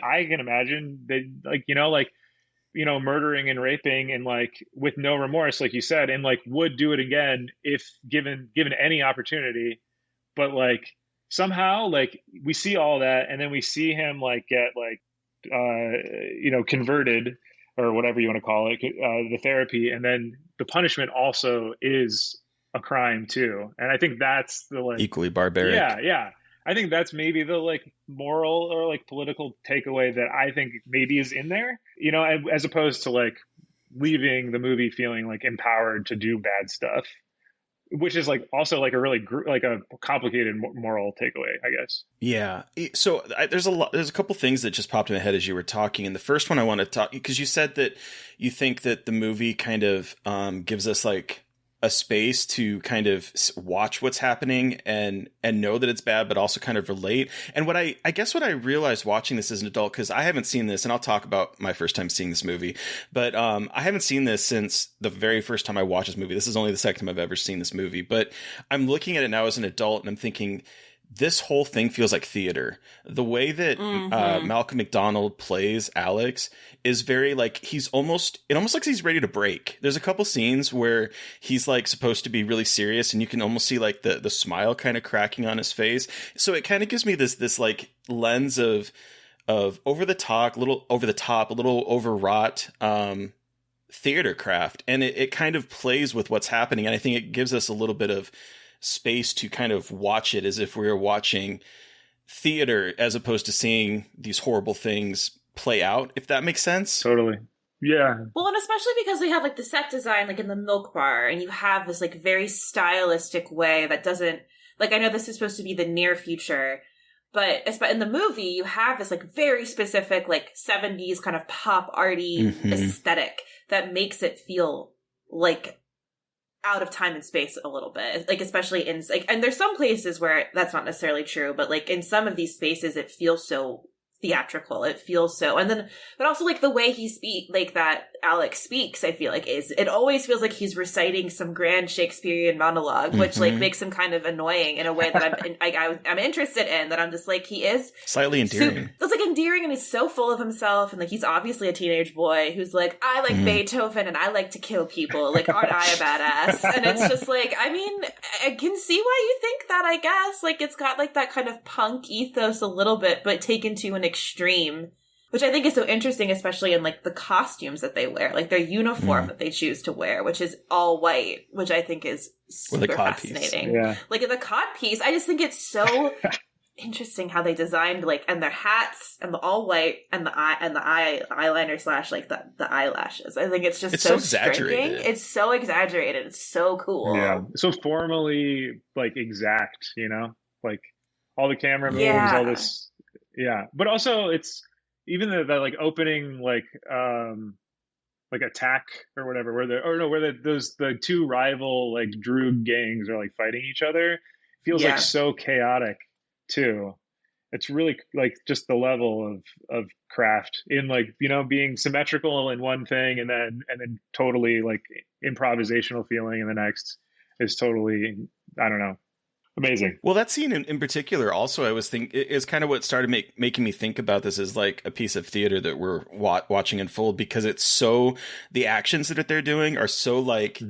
S8: I can imagine, that murdering and raping, and like with no remorse, like you said, and like would do it again if given any opportunity. But like somehow like we see all that, and then we see him like get like converted, or whatever you want to call it, the therapy, and then the punishment also is a crime too. And I think that's the like
S6: equally barbaric.
S8: Yeah. I think that's maybe the like moral or like political takeaway that I think maybe is in there, as opposed to like leaving the movie feeling like empowered to do bad stuff, which is like also like a really like a complicated moral takeaway, I guess.
S6: Yeah. So there's a couple things that just popped in my head as you were talking. And the first one I want to talk, because you said that you think that the movie kind of gives us like a space to kind of watch what's happening and know that it's bad, but also kind of relate. And what I guess what I realized watching this as an adult, because I haven't seen this, and I'll talk about my first time seeing this movie, but I haven't seen this since the very first time I watched this movie. This is only the second time I've ever seen this movie, but I'm looking at it now as an adult, and I'm thinking, this whole thing feels like theater. The way that Malcolm McDonald plays Alex is very like, it almost looks like he's ready to break. There's a couple scenes where he's like supposed to be really serious, and you can almost see like the smile kind of cracking on his face. So it kind of gives me this like lens of over the top, a little overwrought theater craft. And it kind of plays with what's happening. And I think it gives us a little bit of space to kind of watch it as if we were watching theater, as opposed to seeing these horrible things play out, if that makes sense.
S8: Totally. Yeah.
S7: Well, and especially because they have like the set design like in the milk bar, and you have this like very stylistic way that doesn't, like, I know this is supposed to be the near future, but in the movie you have this like very specific like 70s kind of pop arty aesthetic that makes it feel like out of time and space a little bit, like especially in like, and there's some places where that's not necessarily true, but like in some of these spaces it feels so theatrical, it feels so, and then but also like the way that Alex speaks, I feel like it always feels like he's reciting some grand Shakespearean monologue, which like makes him kind of annoying in a way that I'm interested in, that I'm just like, he is
S6: slightly endearing.
S7: It's like endearing, and he's so full of himself, and like he's obviously a teenage boy who's like, I like Beethoven and I like to kill people, like aren't I a badass? And it's just like, I mean, I can see why you think that, I guess. Like it's got like that kind of punk ethos a little bit, but taken to an extreme, which I think is so interesting, especially in like the costumes that they wear, like their uniform that they choose to wear, which is all white, which I think is super fascinating. Yeah. Like in the cod piece, I just think it's so interesting how they designed like, and their hats and the all white and the eyeliner slash like the eyelashes. I think it's so exaggerated. It's so exaggerated. It's so cool.
S8: Yeah. So formally like exact, like all the camera moves, all this. Yeah. But also it's even the like opening like attack or whatever, where the two rival like Droog gangs are like fighting each other, feels like so chaotic too. It's really like just the level of craft in like, being symmetrical in one thing and then totally like improvisational feeling in the next is totally, I don't know. Amazing.
S6: Well, that scene in particular, also, I was thinking, is kind of what started making me think about this as like a piece of theater that we're watching unfold, because it's so, the actions that they're doing are so like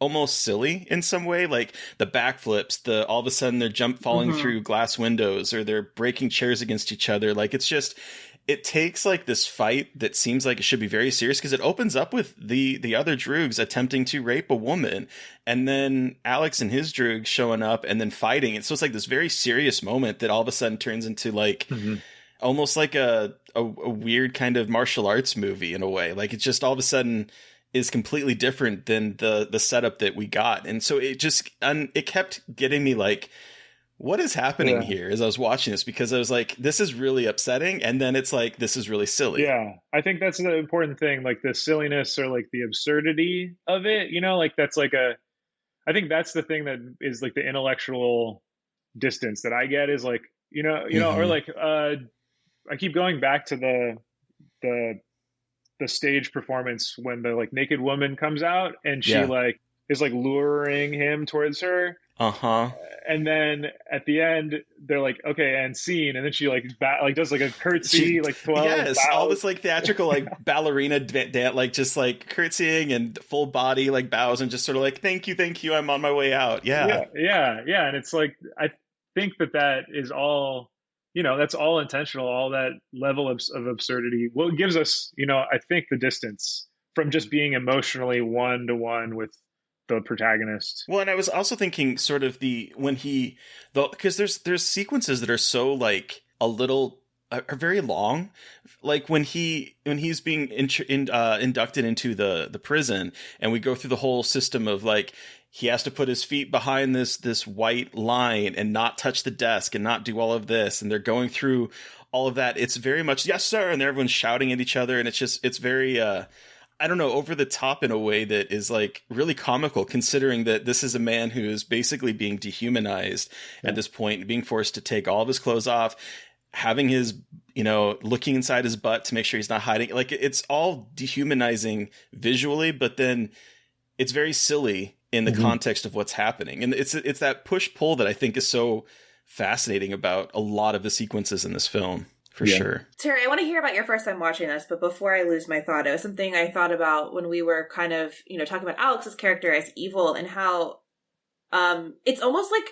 S6: almost silly in some way, like the backflips, the all of a sudden they're falling through glass windows, or they're breaking chairs against each other. Like it's just, it takes like this fight that seems like it should be very serious, because it opens up with the other droogs attempting to rape a woman, and then Alex and his droogs showing up and then fighting. And so it's like this very serious moment that all of a sudden turns into like almost like a weird kind of martial arts movie in a way. Like it just all of a sudden is completely different than the setup that we got. And so it just, it kept getting me like, what is happening here as I was watching this? Because I was like, this is really upsetting. And then it's like, this is really silly.
S8: Yeah. I think that's the important thing, like the silliness or like the absurdity of it, you know, like that's like I think that's the thing that is like the intellectual distance that I get, is like, you know, or like, I keep going back to the stage performance when the like naked woman comes out and she like is like luring him towards her. And then at the end they're like, okay, and scene, and then she like does like a curtsy, like 12 bows.
S6: All this like theatrical like ballerina like just like curtsying and full body like bows and just sort of like, thank you, I'm on my way out. Yeah.
S8: And it's like, I think that is all, you know, that's all intentional, all that level of absurdity. Well, it gives us, you know, I think the distance from just being emotionally one-to-one with the protagonist.
S6: Well, and I was also thinking sort of because there's sequences that are so like a little are very long, like when he's being inducted into the prison, and we go through the whole system of like, he has to put his feet behind this white line and not touch the desk and not do all of this, and they're going through all of that. It's very much yes sir, and everyone's shouting at each other, and it's very I don't know, over the top in a way that is like really comical, considering that this is a man who is basically being dehumanized at this point, being forced to take all of his clothes off, having his, you know, looking inside his butt to make sure he's not hiding. Like it's all dehumanizing visually, but then it's very silly in the context of what's happening. And it's that push pull that I think is so fascinating about a lot of the sequences in this film. For sure.
S7: Terry, I want to hear about your first time watching this, but before I lose my thought, it was something I thought about when we were kind of, you know, talking about Alex's character as evil, and how it's almost like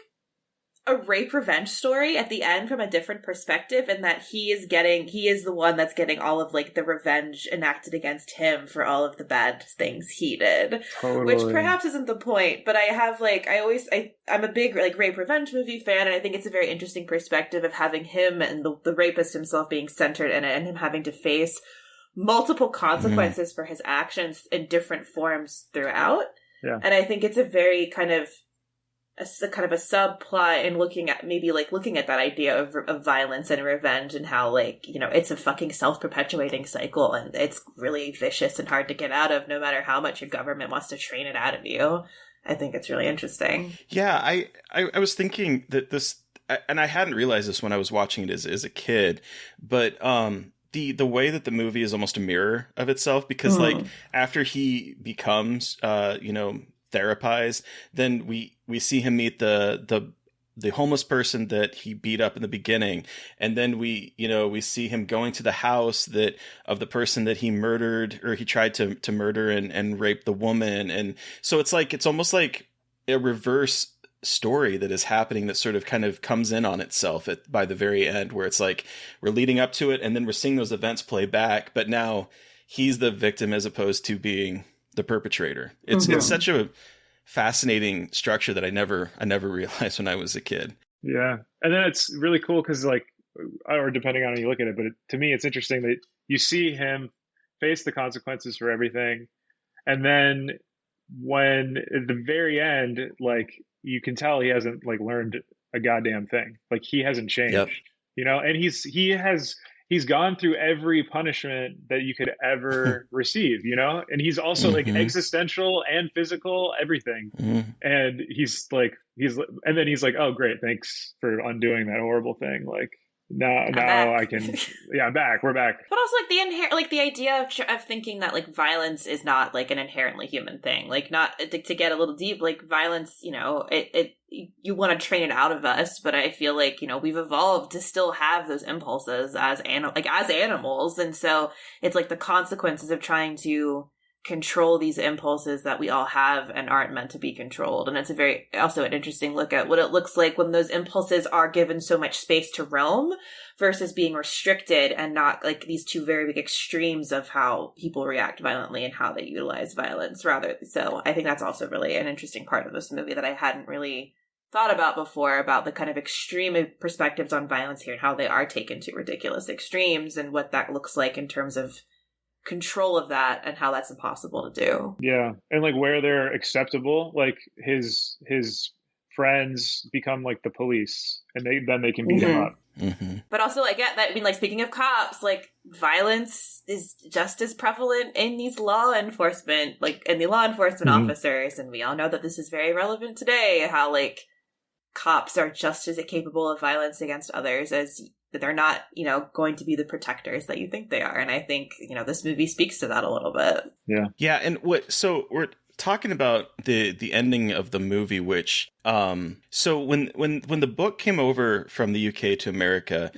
S7: a rape revenge story at the end from a different perspective, and that he is the one that's getting all of like the revenge enacted against him for all of the bad things he did. Totally. Which perhaps isn't the point, but I have like, I'm a big like rape revenge movie fan, and I think it's a very interesting perspective of having him and the rapist himself being centered in it, and him having to face multiple consequences for his actions in different forms throughout. Yeah. And I think it's a very kind of a subplot in looking at that idea of violence and revenge, and how, like, you know, it's a fucking self-perpetuating cycle, and it's really vicious and hard to get out of, no matter how much your government wants to train it out of you. I think it's really interesting.
S6: Yeah, I was thinking that this, and I hadn't realized this when I was watching it as a kid, but the way that the movie is almost a mirror of itself, because like after he becomes therapized, then we see him meet the homeless person that he beat up in the beginning, and then we see him going to the house of the person that he murdered, or he tried to murder and rape the woman. And so it's almost like a reverse story that is happening, that sort of kind of comes in on itself by the very end, where it's like we're leading up to it, and then we're seeing those events play back, but now he's the victim as opposed to being the perpetrator. It's such a fascinating structure that I never realized when I was a kid.
S8: Yeah. And then it's really cool because, like, or depending on how you look at it, but to me it's interesting that you see him face the consequences for everything, and then when at the very end, like, you can tell he hasn't like learned a goddamn thing. Like, he hasn't changed, you know, and he's gone through every punishment that you could ever receive, you know? And he's also like existential and physical, everything. And he's like, oh, great. Thanks for undoing that horrible thing. Like, now I can. Yeah, I'm back. We're back.
S7: But also, like the idea of thinking that like violence is not like an inherently human thing. Like, not to get a little deep. Like, violence, you want to train it out of us, but I feel like we've evolved to still have those impulses as animals, and so it's like the consequences of trying to control these impulses that we all have and aren't meant to be controlled. And it's also an interesting look at what it looks like when those impulses are given so much space to roam versus being restricted, and not like these two very big extremes of how people react violently and how they utilize violence rather. So I think that's also really an interesting part of this movie that I hadn't really thought about before, about the kind of extreme perspectives on violence here and how they are taken to ridiculous extremes, and what that looks like in terms of control of that and how that's impossible to do.
S8: Yeah. And like where they're acceptable, like his friends become like the police, and then they can beat him up.
S6: Mm-hmm.
S7: But also, like, yeah, that, I mean, like, speaking of cops, like, violence is just as prevalent in these law enforcement, like, in the law enforcement officers, and we all know that this is very relevant today, how, like, cops are just as capable of violence against others as they're not, going to be the protectors that you think they are. And I think, this movie speaks to that a little bit.
S8: Yeah.
S6: Yeah. And so we're talking about the ending of the movie, which, so when the book came over from the UK to America,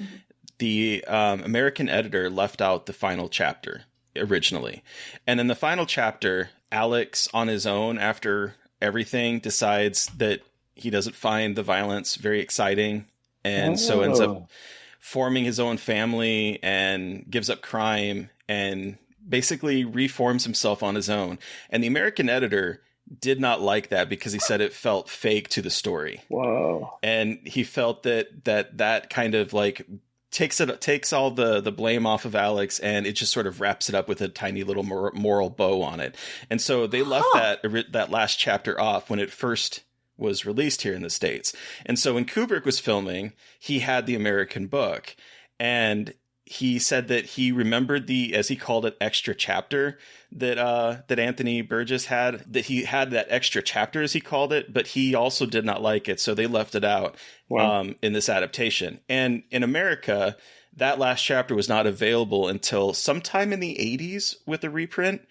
S6: the American editor left out the final chapter originally. And in the final chapter, Alex, on his own, after everything, decides that he doesn't find the violence very exciting. And so ends up forming his own family and gives up crime and basically reforms himself on his own. And the American editor did not like that because he said it felt fake to the story.
S8: Whoa.
S6: And he felt that kind of like takes all the blame off of Alex, and it just sort of wraps it up with a tiny little moral bow on it. And so they left that last chapter off when it first was released here in the States. And so when Kubrick was filming, he had the American book, and he said that he remembered the, as he called it, extra chapter that Anthony Burgess had, that he had that extra chapter, as he called it, but he also did not like it. So they left it out in this adaptation. And in America, that last chapter was not available until sometime in the 80s with a reprint.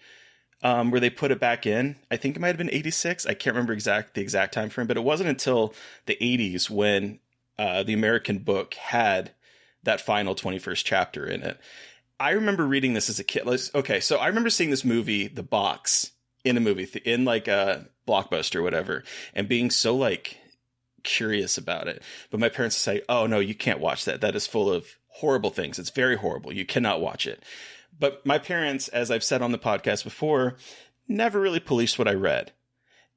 S6: Where they put it back in. I think it might have been 86. I can't remember the exact time frame, but it wasn't until the 80s when the American book had that final 21st chapter in it. I remember reading this as a kid. Okay, so I remember seeing this movie, The Box, in a movie, in like a Blockbuster or whatever, and being so like curious about it. But my parents would say, oh no, you can't watch that. That is full of horrible things. It's very horrible. You cannot watch it. But my parents, as I've said on the podcast before, never really policed what I read.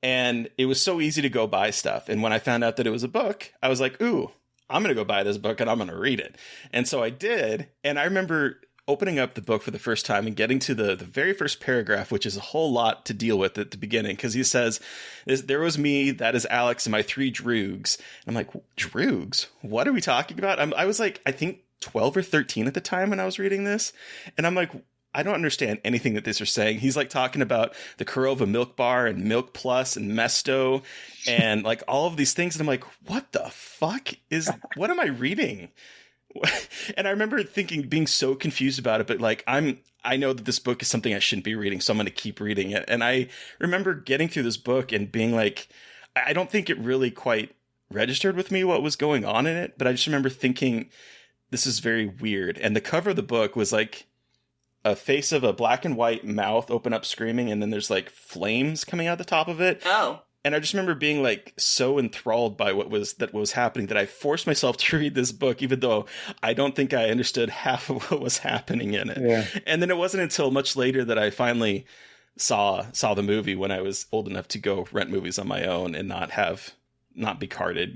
S6: And it was so easy to go buy stuff. And when I found out that it was a book, I was like, ooh, I'm going to go buy this book and I'm going to read it. And so I did. And I remember opening up the book for the first time and getting to the very first paragraph, which is a whole lot to deal with at the beginning. Because he says, there was me, that is Alex, and my 3 droogs. And I'm like, droogs? What are we talking about? I was like, I think 12 or 13 at the time when I was reading this. And I'm like, I don't understand anything that these are saying. He's like talking about the Kurova Milk Bar and Milk Plus and Mesto and like all of these things. And I'm like, what the fuck what am I reading? And I remember being so confused about it, but like, I know that this book is something I shouldn't be reading, so I'm going to keep reading it. And I remember getting through this book and being like, I don't think it really quite registered with me what was going on in it, but I just remember thinking, this is very weird. And the cover of the book was like a face of a black and white mouth open up screaming, and then there's like flames coming out the top of it.
S7: Oh.
S6: And I just remember being like so enthralled by what was happening that I forced myself to read this book, even though I don't think I understood half of what was happening in it. Yeah. And then it wasn't until much later that I finally saw the movie, when I was old enough to go rent movies on my own and not be carded,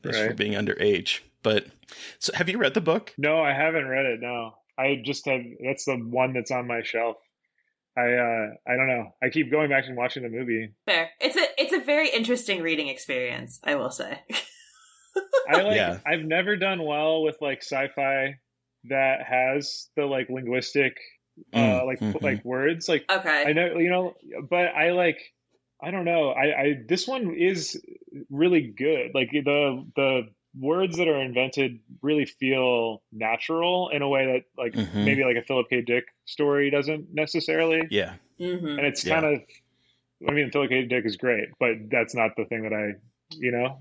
S6: just for being underage. But so have you read the book?
S8: No, I haven't read it. No, I just have. That's the one that's on my shelf. I don't know. I keep going back and watching the movie.
S7: Fair. It's a very interesting reading experience, I will say.
S8: I've never done well with like sci-fi that has the like linguistic like words. Like,
S7: okay.
S8: I know, but I don't know. This one is really good. Like the words that are invented really feel natural in a way that like maybe like a Philip K. Dick story doesn't necessarily.
S6: Yeah.
S8: And it's kind of, I mean, Philip K. Dick is great, but that's not the thing that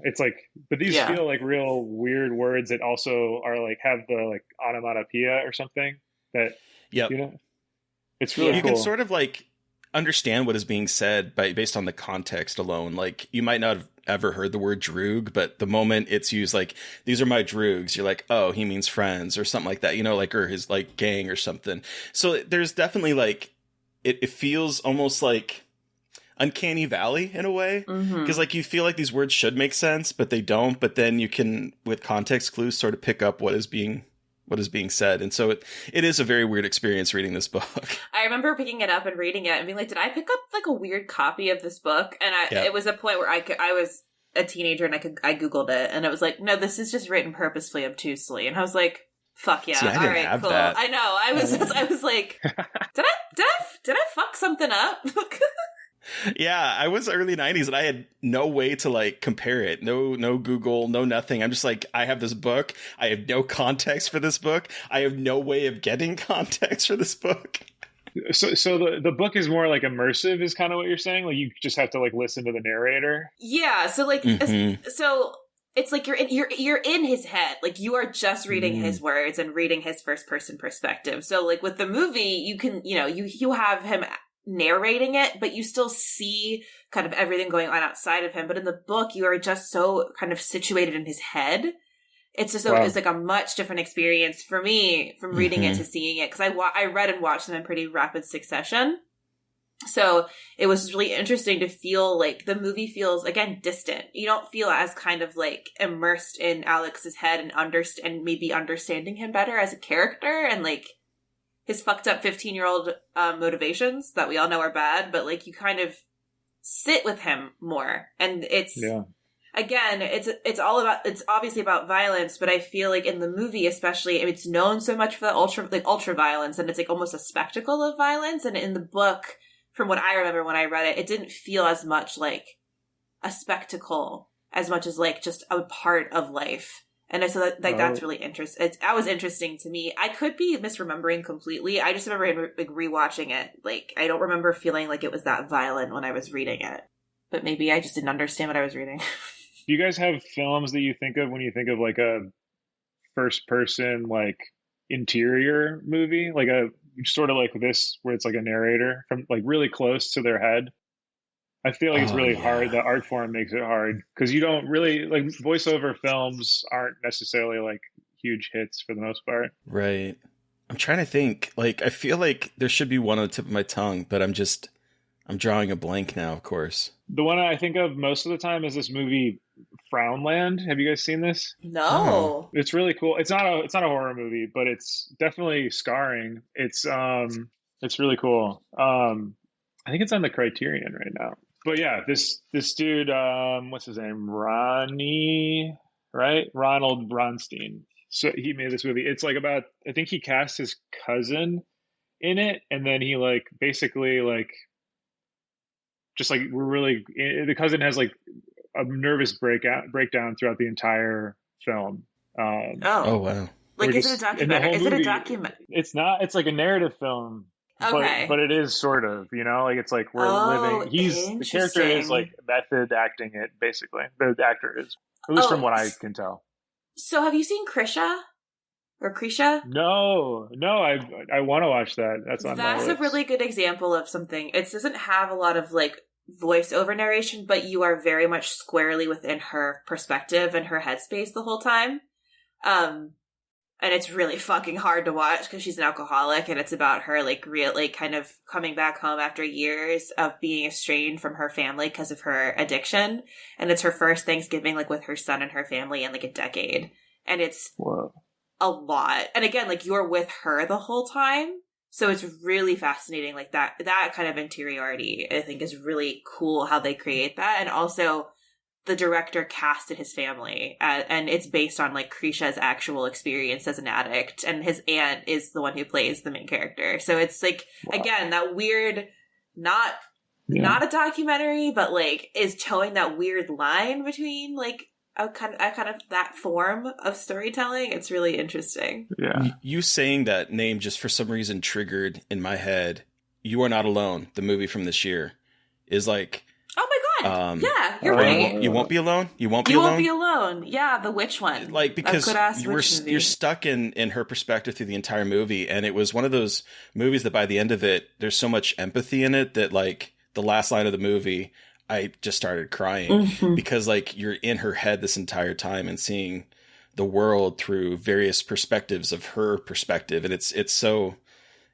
S8: it's like, but these feel like real weird words that also are like, have the like onomatopoeia or something that, it's really cool.
S6: You can sort of like understand what is being said based on the context alone. Like you might not have ever heard the word droog, but the moment it's used, like, these are my droogs, you're like, oh, he means friends or something like that, like, or his like gang or something. So there's definitely like, it feels almost like uncanny valley in a way, because like you feel like these words should make sense, but they don't. But then you can, with context clues, sort of pick up what is being said. And so it is a very weird experience reading this book.
S7: I remember picking it up and reading it and being like, did I pick up like a weird copy of this book? And it was a point where I was a teenager and I Googled it and it was like, no, this is just written purposefully obtusely. And I was like, fuck yeah.
S6: See,
S7: all right, cool.
S6: That.
S7: I know. I was like, did I fuck something up?
S6: Yeah, I was early 90s and I had no way to like compare it. No Google, no nothing. I'm just like, I have this book. I have no context for this book. I have no way of getting context for this book.
S8: So the book is more like immersive is kind of what you're saying? Like you just have to like listen to the narrator?
S7: Yeah, so like so it's like you're in his head. Like you are just reading his words and reading his first person perspective. So like with the movie, you can, you have him narrating it, but you still see kind of everything going on outside of him. But in the book, you are just so kind of situated in his head. It's just it's like a much different experience for me from reading it to seeing it, because I read and watched them in pretty rapid succession. So it was really interesting to feel like the movie feels, again, distant. You don't feel as kind of like immersed in Alex's head and maybe understanding him better as a character and like his fucked up 15-year-old motivations that we all know are bad, but like you kind of sit with him more. And it's, again, it's obviously about violence, but I feel like in the movie especially, it's known so much for the ultra violence, and it's like almost a spectacle of violence. And in the book, from what I remember when I read it, it didn't feel as much like a spectacle as much as like just a part of life. And so that's really interesting. That was interesting to me. I could be misremembering completely. I just remember like rewatching it. Like I don't remember feeling like it was that violent when I was reading it. But maybe I just didn't understand what I was reading.
S8: Do you guys have films that you think of when you think of like a first person like interior movie? Like a sort of like this where it's like a narrator from like really close to their head? I feel like it's really hard. The art form makes it hard because you don't really like voiceover films aren't necessarily like huge hits for the most part.
S6: Right. I'm trying to think. Like, I feel like there should be one on the tip of my tongue, but I'm drawing a blank now, of course.
S8: The one I think of most of the time is this movie Frownland. Have you guys seen this?
S7: No.
S8: It's really cool. It's not a horror movie, but it's definitely scarring. It's really cool. I think it's on the Criterion right now. But yeah, this dude, what's his name? Ronnie, right? Ronald Bronstein. So he made this movie. It's like about, I think he cast his cousin in it, and then he like basically like just like the cousin has like a nervous breakdown throughout the entire film.
S6: Oh wow!
S7: Like is it a documentary? Is it a document?
S8: It's not. It's like a narrative film.
S7: Okay.
S8: But it is sort of, like it's like we're living. The character is like method acting it basically. The actor is, at least from what I can tell.
S7: So have you seen Krisha? Or Krisha?
S8: No, I want to watch that. That's
S7: a really good example of something. It doesn't have a lot of like voiceover narration, but you are very much squarely within her perspective and her headspace the whole time. And it's really fucking hard to watch because she's an alcoholic, and it's about her like kind of coming back home after years of being estranged from her family because of her addiction. And it's her first Thanksgiving like with her son and her family in like a decade. And it's a lot. And again, like you're with her the whole time. So it's really fascinating. Like that kind of interiority, I think, is really cool how they create that. And also the director casted his family, and it's based on like Krisha's actual experience as an addict, and his aunt is the one who plays the main character. So it's like, again, that weird, not a documentary, but like is towing that weird line between like kind of that form of storytelling. It's really interesting.
S8: Yeah.
S6: You saying that name just for some reason triggered in my head. You Are Not Alone, the movie from this year, is like.
S7: Oh my god! Yeah, you're right.
S6: You won't be alone. You won't be
S7: You
S6: alone.
S7: won't be alone. Yeah, the witch one.
S6: Like, because you're stuck in her perspective through the entire movie, and it was one of those movies that by the end of it, there's so much empathy in it that like the last line of the movie, I just started crying because like you're in her head this entire time and seeing the world through various perspectives of her perspective, and it's so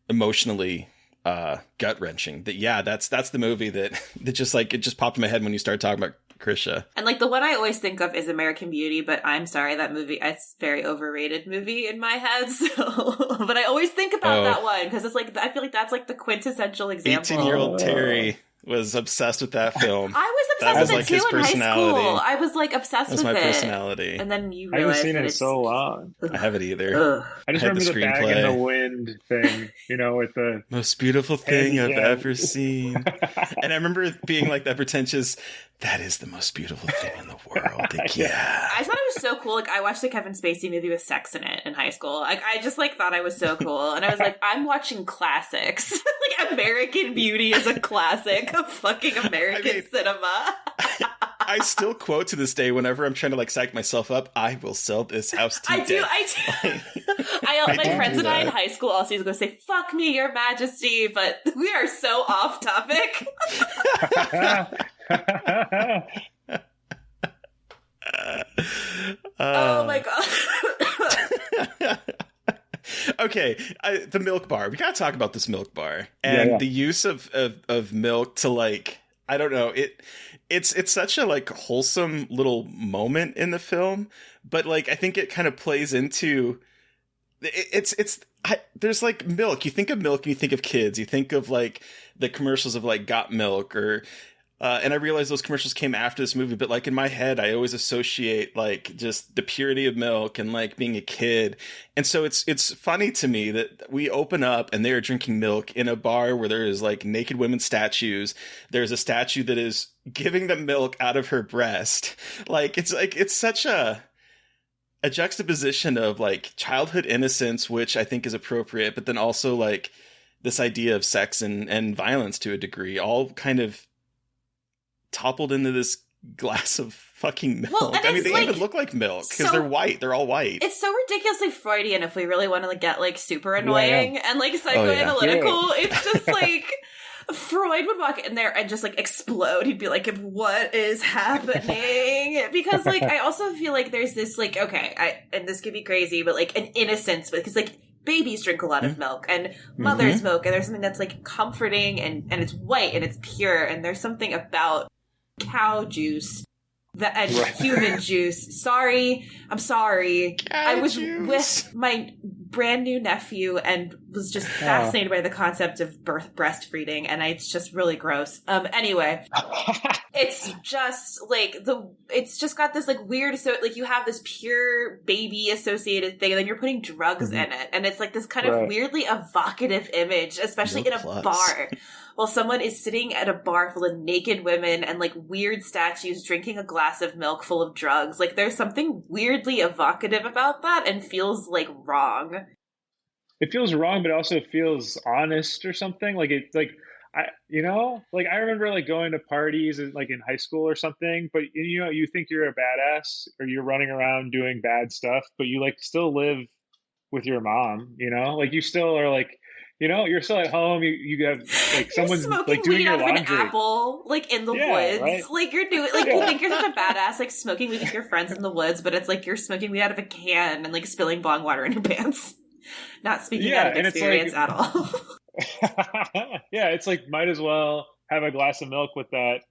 S6: emotionally gut wrenching that that's the movie that just like it just popped in my head when you started talking about Krisha.
S7: And like the one I always think of is American Beauty, but I'm sorry, that movie, it's a very overrated movie in my head. So, but I always think about that one because it's like I feel like that's like the quintessential example.
S6: 18-year-old Terry was obsessed with that film.
S7: I was obsessed with it too in high school. I was like obsessed with it.
S6: That's my personality.
S7: And then you
S8: I
S7: realize
S8: haven't seen it in so long.
S6: I haven't either.
S8: I just remember the bag in the wind thing, with the
S6: most beautiful thing I've ever seen. And I remember it being like that pretentious, that is the most beautiful thing in the world. Like, yeah.
S7: I thought it was so cool. Like I watched the Kevin Spacey movie with sex in it in high school. Like I just like thought I was so cool. And I was like, I'm watching classics. Like American Beauty is a classic of fucking American cinema.
S6: I still quote to this day whenever I'm trying to like psych myself up, I will sell this house to you.
S7: I do. My friends and I in high school also used to go say, fuck me, your majesty, but we are so off topic. Oh my god.
S6: Okay, the milk bar. We gotta talk about this milk bar and the use of milk to like, I don't know, it's such a like wholesome little moment in the film, but like I think it kind of plays into there's like milk. You think of milk and you think of kids. You think of like the commercials of like Got Milk or and I realize those commercials came after this movie, but like in my head, I always associate like just the purity of milk and like being a kid. And so it's funny to me that we open up and they are drinking milk in a bar where there is like naked women statues. There's a statue that is giving them milk out of her breast. It's such a juxtaposition of like childhood innocence, which I think is appropriate, but then also like this idea of sex and violence to a degree, all kind of toppled into this glass of fucking milk.
S7: Well,
S6: I mean, they even look like milk because they're white. They're all white.
S7: It's so ridiculously Freudian if we really want to like, get like super annoying and like psychoanalytical. It's just like Freud would walk in there and just like explode. He'd be like, what is happening? Because like I also feel like there's this like, and this could be crazy, but like an innocence because like babies drink a lot of milk and mothers milk, and there's something that's like comforting and it's white and it's pure, and there's something about cow juice and human juice. I'm sorry. I was with my brand new nephew and was just fascinated by the concept of breastfeeding, and it's just really gross. Anyway, it's just like it's just got this like weird, so like you have this pure baby associated thing, and then you're putting drugs in it, and it's like this kind of weirdly evocative image, especially in a bar. While someone is sitting at a bar full of naked women and like weird statues drinking a glass of milk full of drugs. Like there's something weirdly evocative about that and feels like wrong.
S8: It feels wrong, but it also feels honest or something. Like it, like I remember like going to parties like in high school or something, but you think you're a badass or you're running around doing bad stuff, but you like still live with your mom, like you still are like, you're still at home. You have like someone's like doing your laundry.
S7: An apple, like in the woods. Right? Like you're doing, like you think you're such a badass, like smoking weed with your friends in the woods, but it's like you're smoking weed out of a can and like spilling bong water in your pants. Not speaking out of experience at all.
S8: It's like might as well have a glass of milk with that,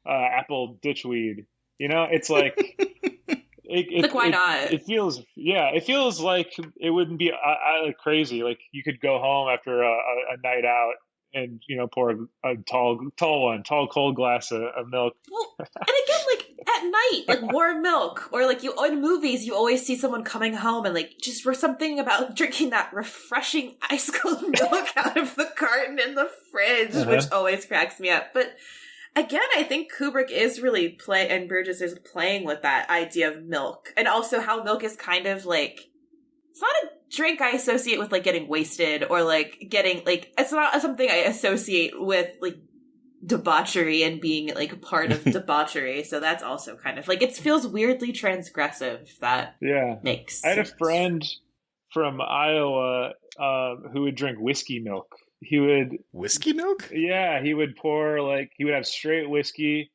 S8: apple ditchweed. It's like.
S7: Like why not?
S8: It feels like it wouldn't be crazy. Like you could go home after a night out and pour a tall cold glass of milk.
S7: Well, and again, like at night, like warm milk, or like you in movies, you always see someone coming home and like just for something about drinking that refreshing ice cold milk out of the carton in the fridge, which always cracks me up. But Again, I think Kubrick is really and Burgess is playing with that idea of milk. And also how milk is kind of like, it's not a drink I associate with like getting wasted or like getting like, it's not something I associate with like debauchery and being like a part of debauchery. So that's also kind of like, it feels weirdly transgressive, if that makes sense.
S8: I had a friend from Iowa who would drink whiskey milk. He would
S6: whiskey milk?
S8: Yeah, he would pour he would have straight whiskey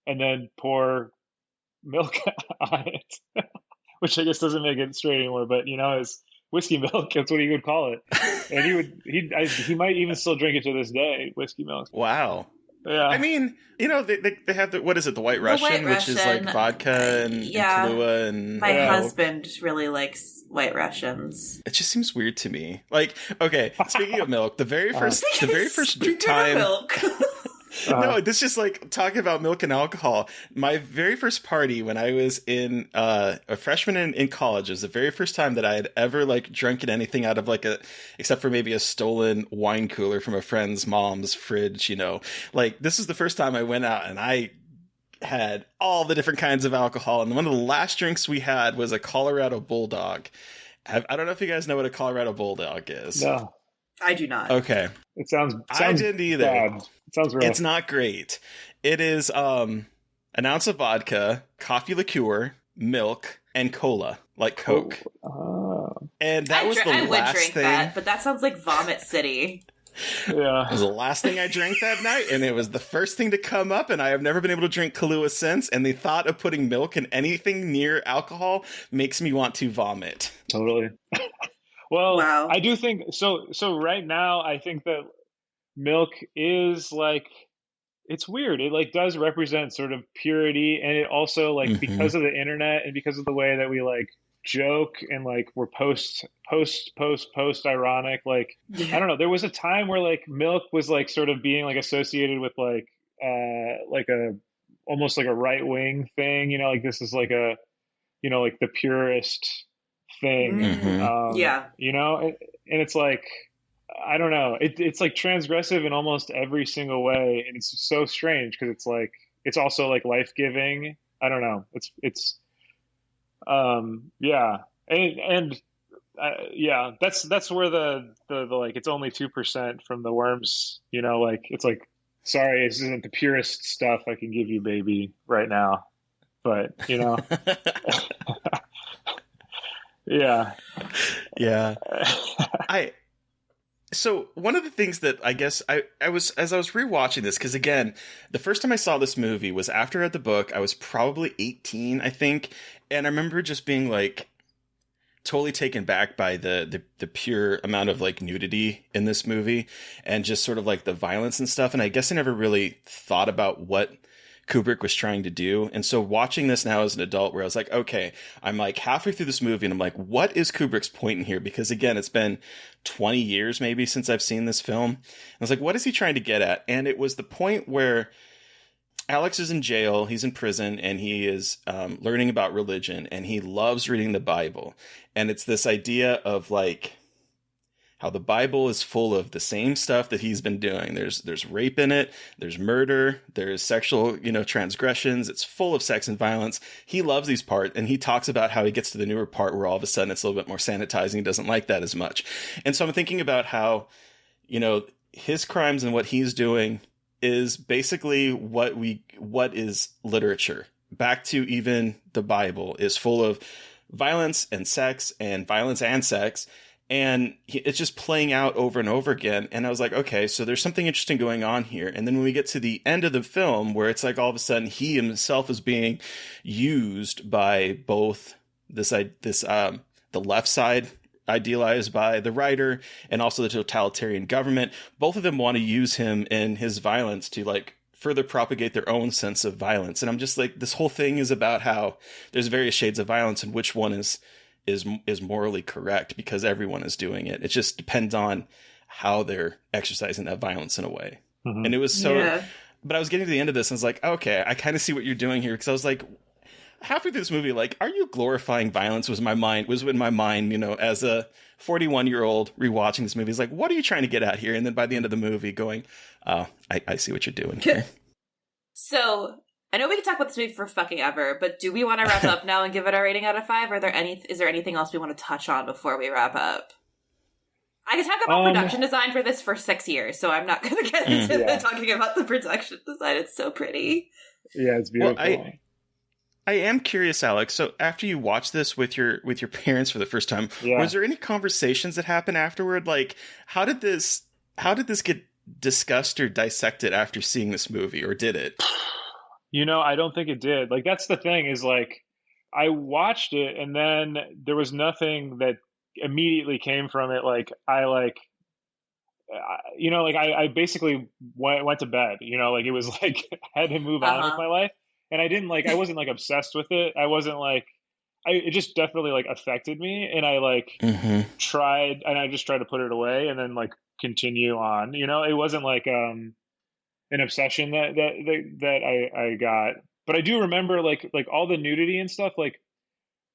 S8: and then pour milk on it, which I guess doesn't make it straight anymore. But it's whiskey milk. That's what he would call it. And he might even still drink it to this day. Whiskey milk.
S6: Wow.
S8: Yeah.
S6: I mean, they have what is it? The White Russian, which is like vodka and Kahlua and
S7: my husband really likes White Russians.
S6: It just seems weird to me. Like, okay, speaking of milk, the very first time
S7: milk.
S6: No, this is just like talking about milk and alcohol. My very first party when I was in a freshman in college was the very first time that I had ever like drunken anything out of except for maybe a stolen wine cooler from a friend's mom's fridge. Like this is the first time I went out and I had all the different kinds of alcohol. And one of the last drinks we had was a Colorado Bulldog. I don't know if you guys know what a Colorado Bulldog is.
S8: No.
S7: I do not.
S6: Okay.
S8: It sounds
S6: I didn't either.
S8: Bad. It sounds rough.
S6: It's not great. It is an ounce of vodka, coffee liqueur, milk, and cola, like Coke. And that was the last thing.
S7: That, but that sounds like Vomit City.
S8: Yeah.
S6: It was the last thing I drank that night, and it was the first thing to come up, and I have never been able to drink Kahlua since, and the thought of putting milk in anything near alcohol makes me want to vomit.
S8: Totally. Well,
S7: wow.
S8: I do think so right now I think that milk is like, it's weird. It like does represent sort of purity, and it also like because of the internet and because of the way that we like joke and like we're post ironic, like I don't know, there was a time where like milk was like sort of being like associated with like a almost like a right wing thing, like this is like a like the purist thing. And it's like, I don't know, it's like transgressive in almost every single way, and it's so strange because it's like it's also like life-giving. I don't know, it's that's where the like it's only 2% from the worms, like it's like, sorry, this isn't the purest stuff I can give you, baby, right now, but yeah.
S6: So one of the things that I guess I was, as I was rewatching this, because again, the first time I saw this movie was after I read the book. I was probably 18, I think. And I remember just being like totally taken back by the pure amount of like nudity in this movie and just sort of like the violence and stuff. And I guess I never really thought about what Kubrick was trying to do. And so watching this now as an adult, where I was like, okay, I'm like halfway through this movie and I'm like, what is Kubrick's point in here? Because again, it's been 20 years maybe since I've seen this film. I was like, what is he trying to get at? And it was the point where Alex is in jail, he's in prison, and he is learning about religion, and he loves reading the Bible. And it's this idea of like how the Bible is full of the same stuff that he's been doing. There's rape in it, there's murder, there's sexual, transgressions. It's full of sex and violence. He loves these parts, and he talks about how he gets to the newer part where all of a sudden it's a little bit more sanitizing. He doesn't like that as much. And so I'm thinking about how, his crimes and what he's doing is basically what is literature. Back to even the Bible is full of violence and sex and violence and sex. And it's just playing out over and over again. And I was like, okay, so there's something interesting going on here. And then when we get to the end of the film, where it's like all of a sudden he himself is being used by both the left side idealized by the writer and also the totalitarian government. Both of them want to use him and his violence to like further propagate their own sense of violence. And I'm just like, this whole thing is about how there's various shades of violence and which one is morally correct because everyone is doing it. It just depends on how they're exercising that violence in a way. Mm-hmm. And it was so, but I was getting to the end of this and I was like, okay, I kind of see what you're doing here. Because I was like, halfway through this movie, like, are you glorifying violence? Was in my mind, as a 41-year-old rewatching this movie. It's like, what are you trying to get at here? And then by the end of the movie going, oh, I see what you're doing here.
S7: So I know we can talk about this movie for fucking ever, but do we want to wrap up now and give it a rating out of 5? Is there anything else we want to touch on before we wrap up? I could talk about production design for this for 6 years, so I'm not going to get into talking about the production design. It's so pretty.
S8: Yeah, it's beautiful.
S6: Well, I am curious, Alex. So after you watched this with your parents for the first time, was there any conversations that happened afterward? Like, how did this get discussed or dissected after seeing this movie, or did it?
S8: I don't think it did. Like, that's the thing is, like, I watched it and then there was nothing that immediately came from it. Like, I basically went to bed, like it was like I had to move on with my life. And I wasn't like obsessed with it. I wasn't like, it just definitely like affected me. And I like tried to put it away and then like continue on, it wasn't like, an obsession that I got, but I do remember like all the nudity and stuff, like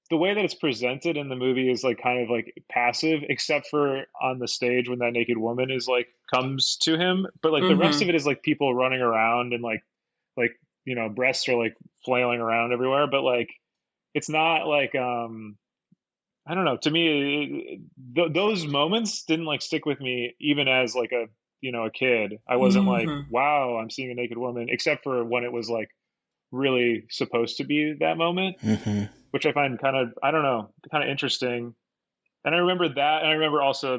S8: the way that it's presented in the movie is like kind of like passive, except for on the stage when that naked woman is like comes to him. But like the rest of it is like people running around and like breasts are like flailing around everywhere. But like it's not like I don't know. To me, those moments didn't like stick with me even as like a kid. I wasn't like, wow, I'm seeing a naked woman, except for when it was like really supposed to be that moment, which I find kind of, I don't know, kind of interesting. And I remember that, and I remember also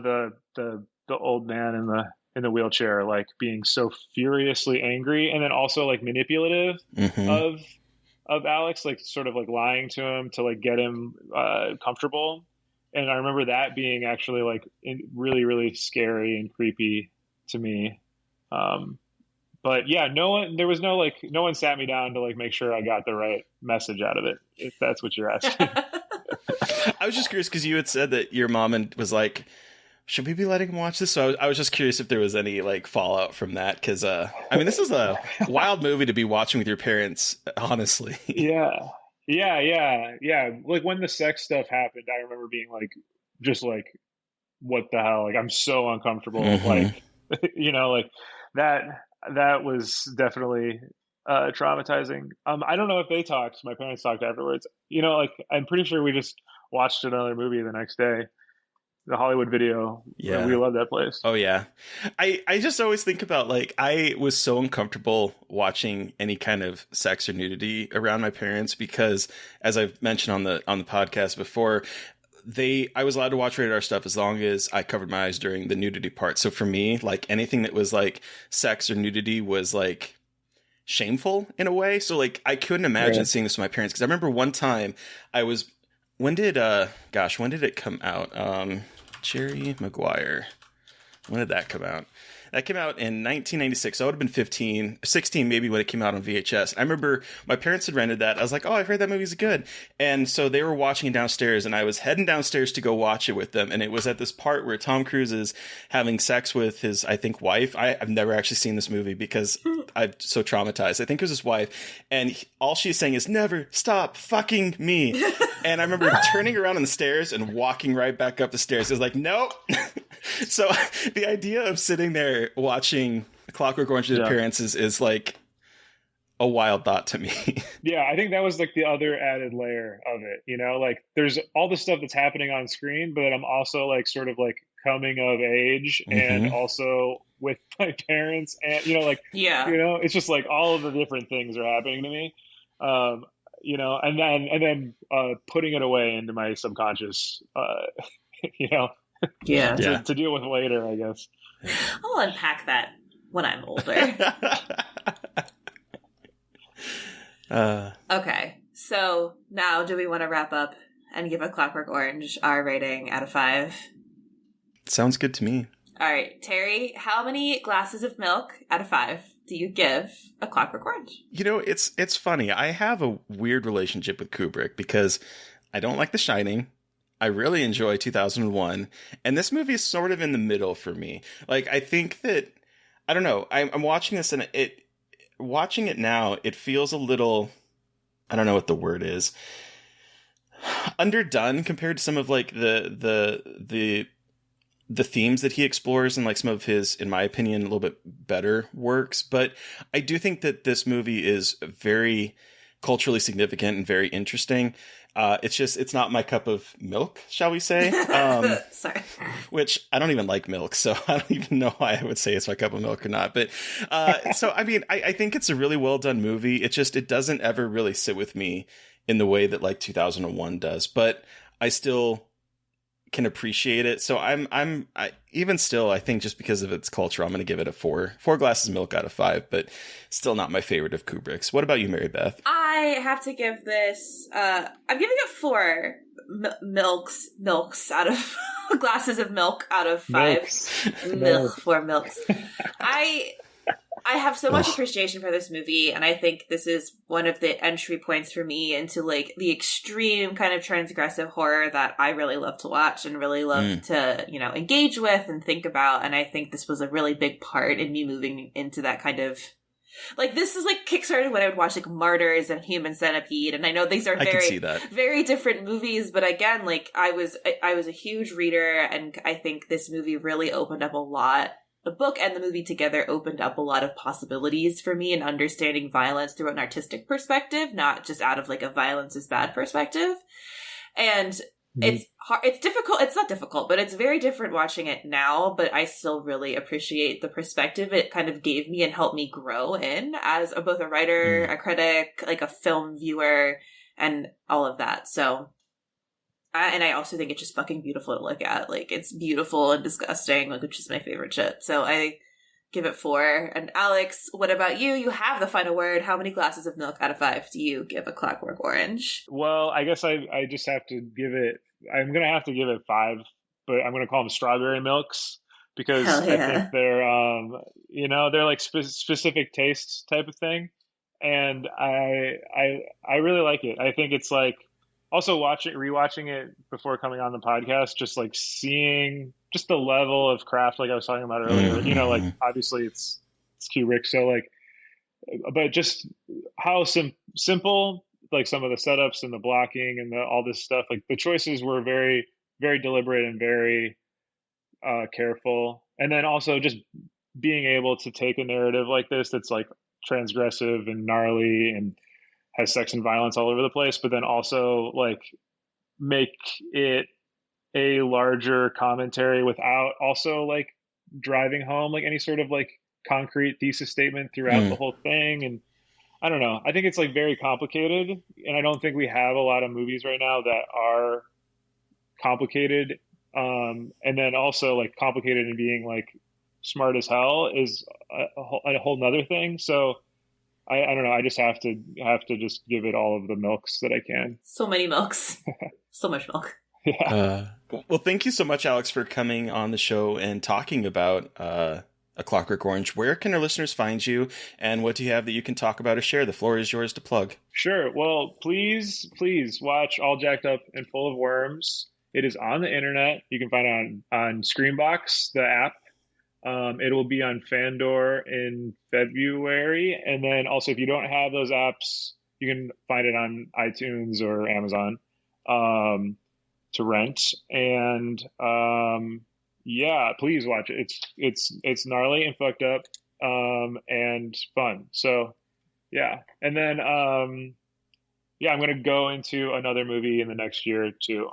S8: the old man in the wheelchair, like being so furiously angry, and then also like manipulative of Alex, like sort of like lying to him to like get him comfortable. And I remember that being actually like really, really scary and creepy to me. But yeah, no one sat me down to like make sure I got the right message out of it, if that's what you're asking.
S6: I was just curious because you had said that your mom was like, should we be letting him watch this? So I was just curious if there was any like fallout from that, because I mean, this is a wild movie to be watching with your parents, honestly.
S8: Yeah. Like when the sex stuff happened, I remember being like, just like, what the hell? Like, I'm so uncomfortable. Like, like that was definitely traumatizing. I don't know if they talked. My parents talked afterwards. Like I'm pretty sure we just watched another movie the next day. The Hollywood Video. Yeah, we love that place.
S6: Oh yeah, I just always think about like I was so uncomfortable watching any kind of sex or nudity around my parents because, as I've mentioned on the podcast before, I was allowed to watch rated R stuff as long as I covered my eyes during the nudity part. So for me, like anything that was like sex or nudity was like shameful in a way. So like I couldn't imagine seeing this with my parents, because I remember one time when did it come out? Jerry Maguire. When did that come out? That came out in 1996. So I would have been 16 maybe when it came out on VHS. I remember my parents had rented that. I was like, oh, I've heard that movie's good. And so they were watching it downstairs, and I was heading downstairs to go watch it with them. And it was at this part where Tom Cruise is having sex with his, I think, wife. I've never actually seen this movie because I'm so traumatized. I think it was his wife. And all she's saying is, never stop fucking me. And I remember turning around on the stairs and walking right back up the stairs. It was like, nope. So the idea of sitting there watching Clockwork Orange's appearances is like a wild thought to me.
S8: Yeah, I think that was like the other added layer of it, like there's all the stuff that's happening on screen, but I'm also like sort of like coming of age and also with my parents, and it's just like all of the different things are happening to me. And then putting it away into my subconscious, to deal with later, I guess.
S7: I'll unpack that when I'm older. Okay, so now do we want to wrap up and give a Clockwork Orange R rating out of 5?
S6: Sounds good to me.
S7: All right, Terry, how many glasses of milk out of 5 do you give a Clockwork Orange?
S6: It's funny. I have a weird relationship with Kubrick because I don't like The Shining. I really enjoy 2001. And this movie is sort of in the middle for me. Like, I think that, I don't know, I'm watching this and watching it now, it feels a little, I don't know what the word is, underdone compared to some of like the the themes that he explores in like some of his, in my opinion, a little bit better works. But I do think that this movie is very culturally significant and very interesting. It's not my cup of milk, shall we say?
S7: Sorry.
S6: Which I don't even like milk, so I don't even know why I would say it's my cup of milk or not. But so I mean, I think it's a really well done movie. It doesn't ever really sit with me in the way that like 2001 does. But I still can appreciate it. So I even still, I think just because of its culture, I'm going to give it a 4 glasses of milk out of 5, but still not my favorite of Kubrick's. What about you, Mary Beth?
S7: I have to give this, I'm giving it 4 milks out of glasses of milk out of 5. Milk. 4 milks. I have so much appreciation for this movie, and I think this is one of the entry points for me into like the extreme kind of transgressive horror that I really love to watch and really love to, engage with and think about. And I think this was a really big part in me moving into that kind of like, this is like kickstarted when I would watch like Martyrs and Human Centipede. And I know these are very different movies, but again, like I was a huge reader, and I think this movie really opened up a lot. The book and the movie together opened up a lot of possibilities for me in understanding violence through an artistic perspective, not just out of like a violence is bad perspective. And it's hard, it's difficult. It's not difficult, but it's very different watching it now, but I still really appreciate the perspective it kind of gave me and helped me grow in as both a writer, a critic, like a film viewer, and all of that. So, and I also think it's just fucking beautiful to look at. Like, it's beautiful and disgusting, like, which is my favorite shit. So I give it 4. And Alex, what about you? You have the final word. How many glasses of milk out of 5 do you give a Clockwork Orange?
S8: Well, I guess I just have to give it, I'm going to have to give it 5, but I'm going to call them strawberry milks because I think they're, they're like specific tastes type of thing. And I really like it. I think it's like, also rewatching it before coming on the podcast, just like seeing just the level of craft, like I was talking about earlier, like obviously it's Kubrick. So like, but just how simple, like some of the setups and the blocking and all this stuff, like the choices were very, very deliberate and very careful. And then also just being able to take a narrative like this, that's like transgressive and gnarly and has sex and violence all over the place, but then also like make it a larger commentary without also like driving home like any sort of like concrete thesis statement throughout the whole thing. And I don't know, I think it's like very complicated, and I don't think we have a lot of movies right now that are complicated. And then also like complicated and being like smart as hell is a whole nother thing. So I don't know. I just have to just give it all of the milks that I can.
S7: So many milks. So much milk.
S8: Yeah.
S6: Well, thank you so much, Alex, for coming on the show and talking about A Clockwork Orange. Where can our listeners find you, and what do you have that you can talk about or share? The floor is yours to plug.
S8: Sure. Well, please watch All Jacked Up and Full of Worms. It is on the internet. You can find it on Screenbox, the app. It will be on Fandor in February. And then also, if you don't have those apps, you can find it on iTunes or Amazon to rent. And please watch it. It's gnarly and fucked up and fun. So yeah. And then I'm going to go into another movie in the next year too,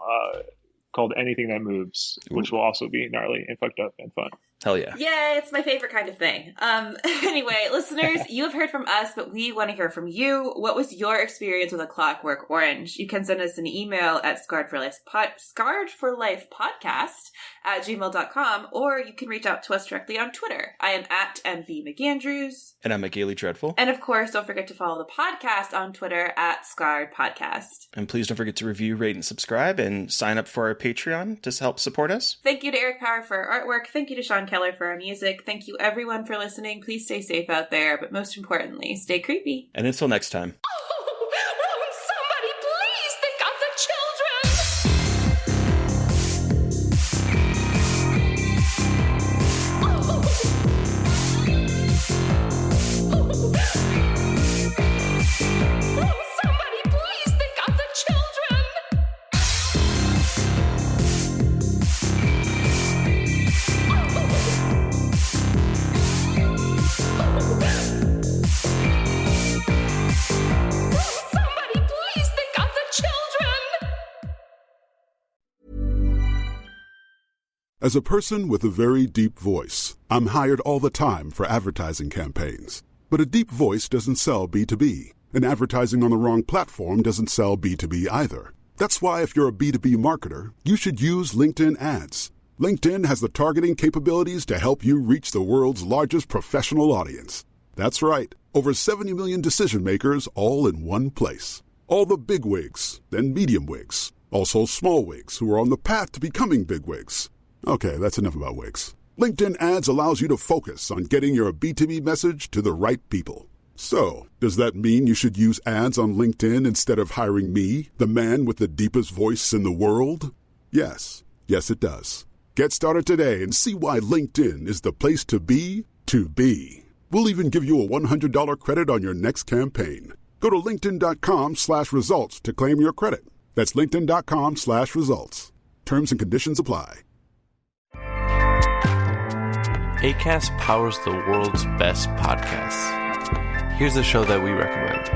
S8: called Anything That Moves, which will also be gnarly and fucked up and fun.
S6: Hell yeah.
S7: Yeah, it's my favorite kind of thing. Anyway, listeners, you have heard from us, but we want to hear from you. What was your experience with A Clockwork Orange? You can send us an email at scarredforlifepodcast@gmail.com, or you can reach out to us directly on Twitter. I am at MVMcAndrews.
S6: And I'm Gaily Dreadful.
S7: And of course, don't forget to follow the podcast on Twitter at Scarred Podcast.
S6: And please don't forget to review, rate, and subscribe, and sign up for our Patreon to help support us.
S7: Thank you to Eric Power for our artwork. Thank you to Sean Keller for our music. Thank you everyone for listening. Please stay safe out there, but most importantly, stay creepy.
S6: And until next time.
S2: As a person with a very deep voice, I'm hired all the time for advertising campaigns. But a deep voice doesn't sell B2B, and advertising on the wrong platform doesn't sell B2B either. That's why if you're a B2B marketer, you should use LinkedIn ads. LinkedIn has the targeting capabilities to help you reach the world's largest professional audience. That's right, over 70 million decision makers all in one place. All the big wigs, then medium wigs, also small wigs who are on the path to becoming big wigs. Okay, that's enough about wigs. LinkedIn ads allows you to focus on getting your B2B message to the right people. So, does that mean you should use ads on LinkedIn instead of hiring me, the man with the deepest voice in the world? Yes. Yes, it does. Get started today and see why LinkedIn is the place to be to be. We'll even give you a $100 credit on your next campaign. Go to linkedin.com/results to claim your credit. That's linkedin.com/results. Terms and conditions apply.
S3: Acast powers the world's best podcasts. Here's a show that we recommend.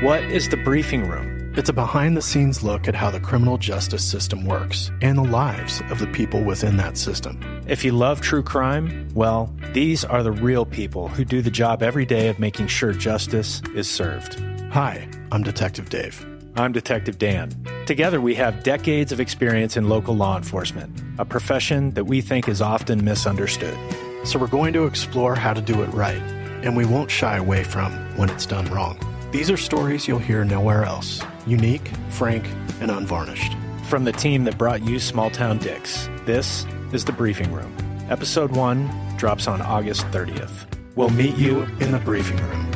S5: What is The Briefing Room?
S4: It's a behind-the-scenes look at how the criminal justice system works and the lives of the people within that system.
S5: If you love true crime, well, these are the real people who do the job every day of making sure justice is served.
S4: Hi, I'm Detective Dave.
S5: I'm Detective Dan. Together, we have decades of experience in local law enforcement, a profession that we think is often misunderstood.
S4: So we're going to explore how to do it right, and we won't shy away from when it's done wrong. These are stories you'll hear nowhere else. Unique, frank, and unvarnished.
S5: From the team that brought you Small Town Dicks, this is The Briefing Room. Episode 1 drops on August 30th. We'll meet you in the briefing room.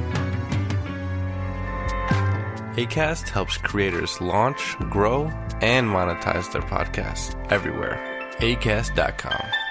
S3: Acast helps creators launch, grow, and monetize their podcasts everywhere. Acast.com.